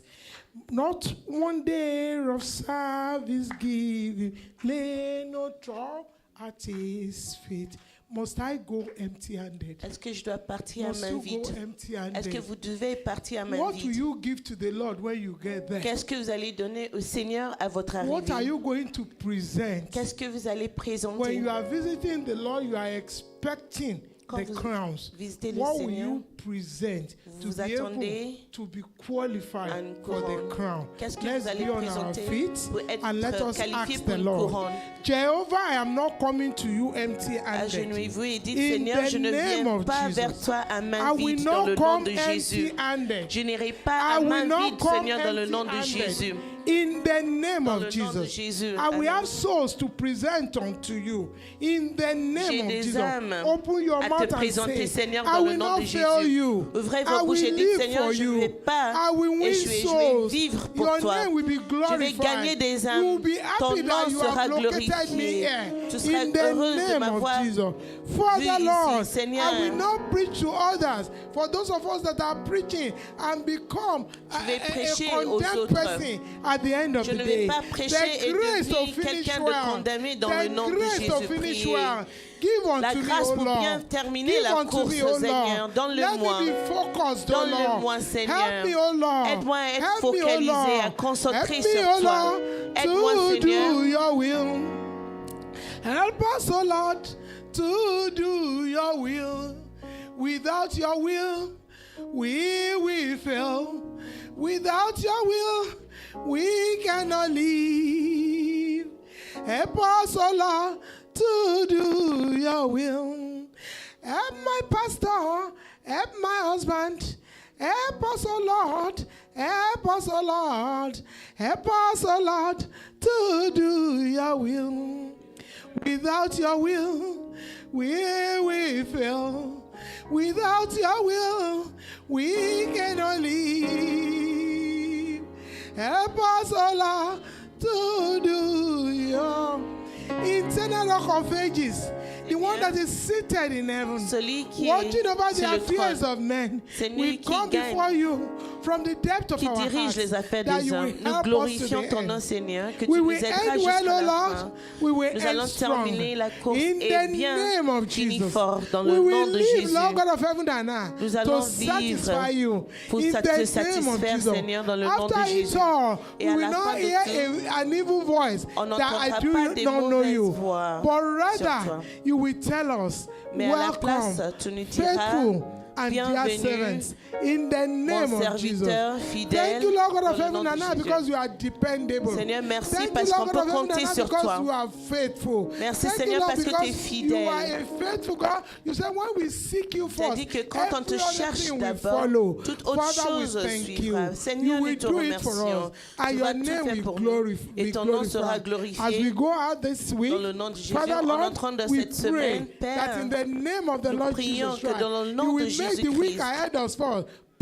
Not one day of service giving, lay no trouble at his feet. Must I go empty-handed? Est-ce que je dois partir à Must main you go vide? Est-ce que empty-handed? vous devez partir à main What will vide? you give to the Lord when you get there? Qu'est-ce que vous allez donner au Seigneur à votre What are arrivée? you going to present? Qu'est-ce que vous allez When présenter? you are visiting the Lord, you are expecting Quand the vous crowns, visitez le what will Seigneur, you present to vous be able attendez to be qualified une for the couronne. crown? Qu'est-ce que Let's vous allez be on our présenter feet pour être and let us qualifié ask pour the une Lord. couronne? Jehovah, I am not coming to you empty-handed. Agenouillez-vous et dites, In Seigneur, the je ne name viens of pas Jesus. vers toi à I main will vide dans le not nom come de Jésus. empty-handed. Je n'irai pas I à will main not vide, come Seigneur, dans le nom de empty-handed. Jésus. In the name Dans of le nom de Jesus. Jésus. And we Amen. have souls to present unto you. In the name J'ai of des Jesus. âmes Open your à mouth te and présenter, say, Seigneur, I dans le will nom not de fail Jésus. you. Ouvrez I vos bouches et will dites, live Seigneur, for je ne you. vais pas I will win échouer, je vais souls. vivre pour Your toi. name will be Je vais gagner glorified. des You âmes. will be Ton happy nom that you sera have located me glorifié. here. Tu seras In the heureuse de name m'avoir of Jesus. vu Father ici, Lord, Seigneur. I will not preach to others. For those of us that are preaching and become Je vais a prêcher aux condemned autres. person at the end of Je the ne day. vais pas prêcher The et grace to devenir finish quelqu'un de well. condamné dans The le nom de grace to Jésus. finish Priez. well. Give unto La me, grâce O pour Lord. bien terminer Give la unto course, me, O Seigneur. Lord. Donne-le-moi. Let me be focused, O Donne-le-moi, Lord. Seigneur. Help me, O Lord. Aide-moi à être Help me, O focalisé, Lord. à concentrer Help me, sur O toi. Lord, Aide-moi, to Seigneur. do your will. Help us, O Lord, to do your will. Without your will, we will fail. Without your will, we cannot live. Help us, O Lord, to do your will. Help my pastor, help my husband. Help us, O Lord. Help us, O Lord. Help us, O Lord, to do your will. Without your will, we will fail. Without your will, we cannot live. Help us, O Lord, to do your eternal rock of ages. The one that is seated in heaven, Celui qui watching est over the sur le affairs trône. of men. C'est lui We qui come gagne, before you from the depth of qui our dirige hearts, les affaires that des you hommes. will Nous help us to glorifions the ton end. nom, Seigneur, que We tu will nous aideras end jusqu'à well, O la Lord. fin. We will Nous end allons strong. terminer la course In et the bien name of finir Jesus. fort dans We le nom will de live, Jésus. Lord God of heaven and earth, Nous to allons satisfy vivre you. pour In te the name of satisfaire, Jesus. Seigneur, dans le nom de After it Jésus. all, Et we à will la not fin de hear tout, an evil voice on that n'entendra I pas do des not know mauvaises you. voix But sur rather, toi. you will tell us, Mais à la welcome, place, tu nous diras, faithful and dear bienvenue, servants. In the name mon of Jesus. serviteur fidèle, Thank you, Lord God dans of le heaven nom de and earth, Jésus. because you are dependable. Seigneur, merci Thank parce you, qu'on Lord peut God of heaven compter and earth, sur because toi. you are faithful. Merci, Thank Seigneur, you, Lord, parce que tu es because fidèle. You are a faithful God. You said when we seek you Tu as first, dit que quand on te every other cherche thing will d'abord, follow. toute autre Father, we chose thank suivra. you. Seigneur, You nous will te do it for remercions. us. Tu And vas your tout name faire will pour nous. Et ton nom sera glorified. glorifié. As we go out this week, Dans le nom de Jésus, Father, en Lord, entrant de we cette semaine, pray that in Père, the name of the nous Lord prions Jesus que Christ, dans le nom you de will make the week Jésus-Christ, ahead of us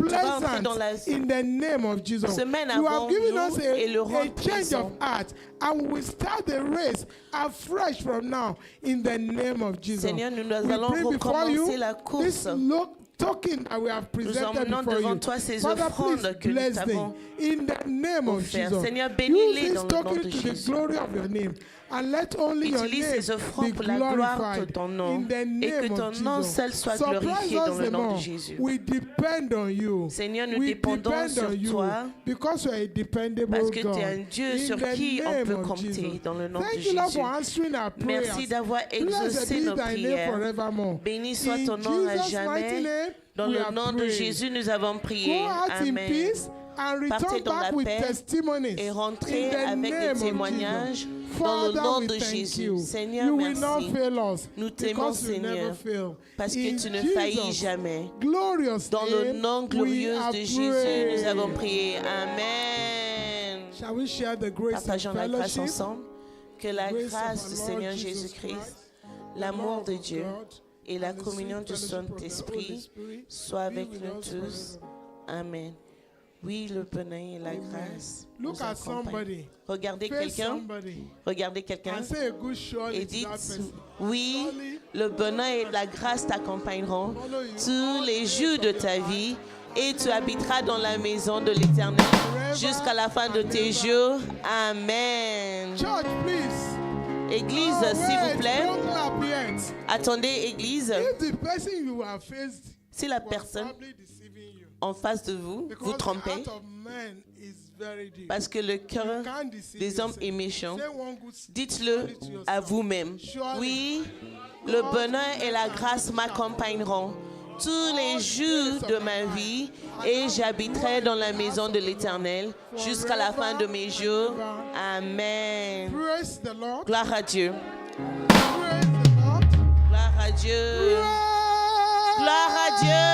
vas entrer dans la pleasant in the name of Jesus. semaine You avant have given nous us et le a rendre change of plaisant. heart, and we start the race afresh from now in the name of Jesus. Seigneur, nous We allons bring before you recommencer la this course. token that we have Nous presented emmenons before devant you. toi ces Father, offrandes please que nous bless t'avons them in the name of offertes. Jesus. Seigneur, bénis-les Use dans this le nom token de to the Jésus. glory of your name. And let only your Utilise name ces offrandes be pour la gloire de glorified ton nom in the et que name ton of nom Jesus. seul soit Surprise glorifié dans us le the nom de more. Jésus. We depend on you. Seigneur, nous We dépendons depend sur on you toi because you are a dependable parce que God. tu es un Dieu In sur the qui on name peut of compter Jesus. dans le nom de Thank you, Lord, Jésus. for answering our prayers. Merci d'avoir Blessed exaucé be nos thy name prières. forevermore. Béni soit In ton nom à Jesus' mighty jamais. name, Dans we le have nom de prayed. Jésus, nous avons Go prié. out in Amen. peace and Partez return dans back la with paix testimonies. et In rentrez the avec name des of témoignages Jesus. dans le Father, nom we de thank Jésus. you. Seigneur, You will not merci. fail us Nous t'aimons, because you never Seigneur, fail. parce que In tu ne Jesus' faillis jamais. glorious Dans le name, nom we glorieux have de Jésus, prayed. nous avons prié. Amen. Shall we share the grace and Partageons la grâce fellowship? ensemble. Que la Grace of grâce our du Lord Seigneur Jesus Jésus-Christ, Christ, l'amour de of Dieu God, et la and the communion sweet du fellowship of the Holy Saint-Esprit Spirit soient be avec with nous us tous. forever. Amen. Oui, le bonheur et la grâce nous Look at accompagnent. somebody. Regardez Face quelqu'un, somebody. regardez quelqu'un And say a good surely et to dites, that person. oui, Surely le bonheur et la grâce t'accompagneront tous les jours de ta vie et tu habiteras dans la maison de l'Éternel jusqu'à la fin de tes jours. Amen. Church, please. Église, Oh, s'il vous wait, plaît. don't clap yet. Attendez, Église. If the person you have faced Si la was personne probably deceiving you, en face de vous vous because the trompez, heart of man is very deep. parce que le cœur You can't deceive des hommes yourself. est méchant, Say one good dites-le surely to à yourself. vous-même. Surely Oui, God le Le bonheur et la grâce m'accompagneront tous les jours de ma vie et j'habiterai dans la maison de l'Éternel jusqu'à la fin de mes jours. Amen. Praise the Lord. Gloire à Dieu. Praise the Lord. Gloire à Dieu. Praise Gloire à Dieu.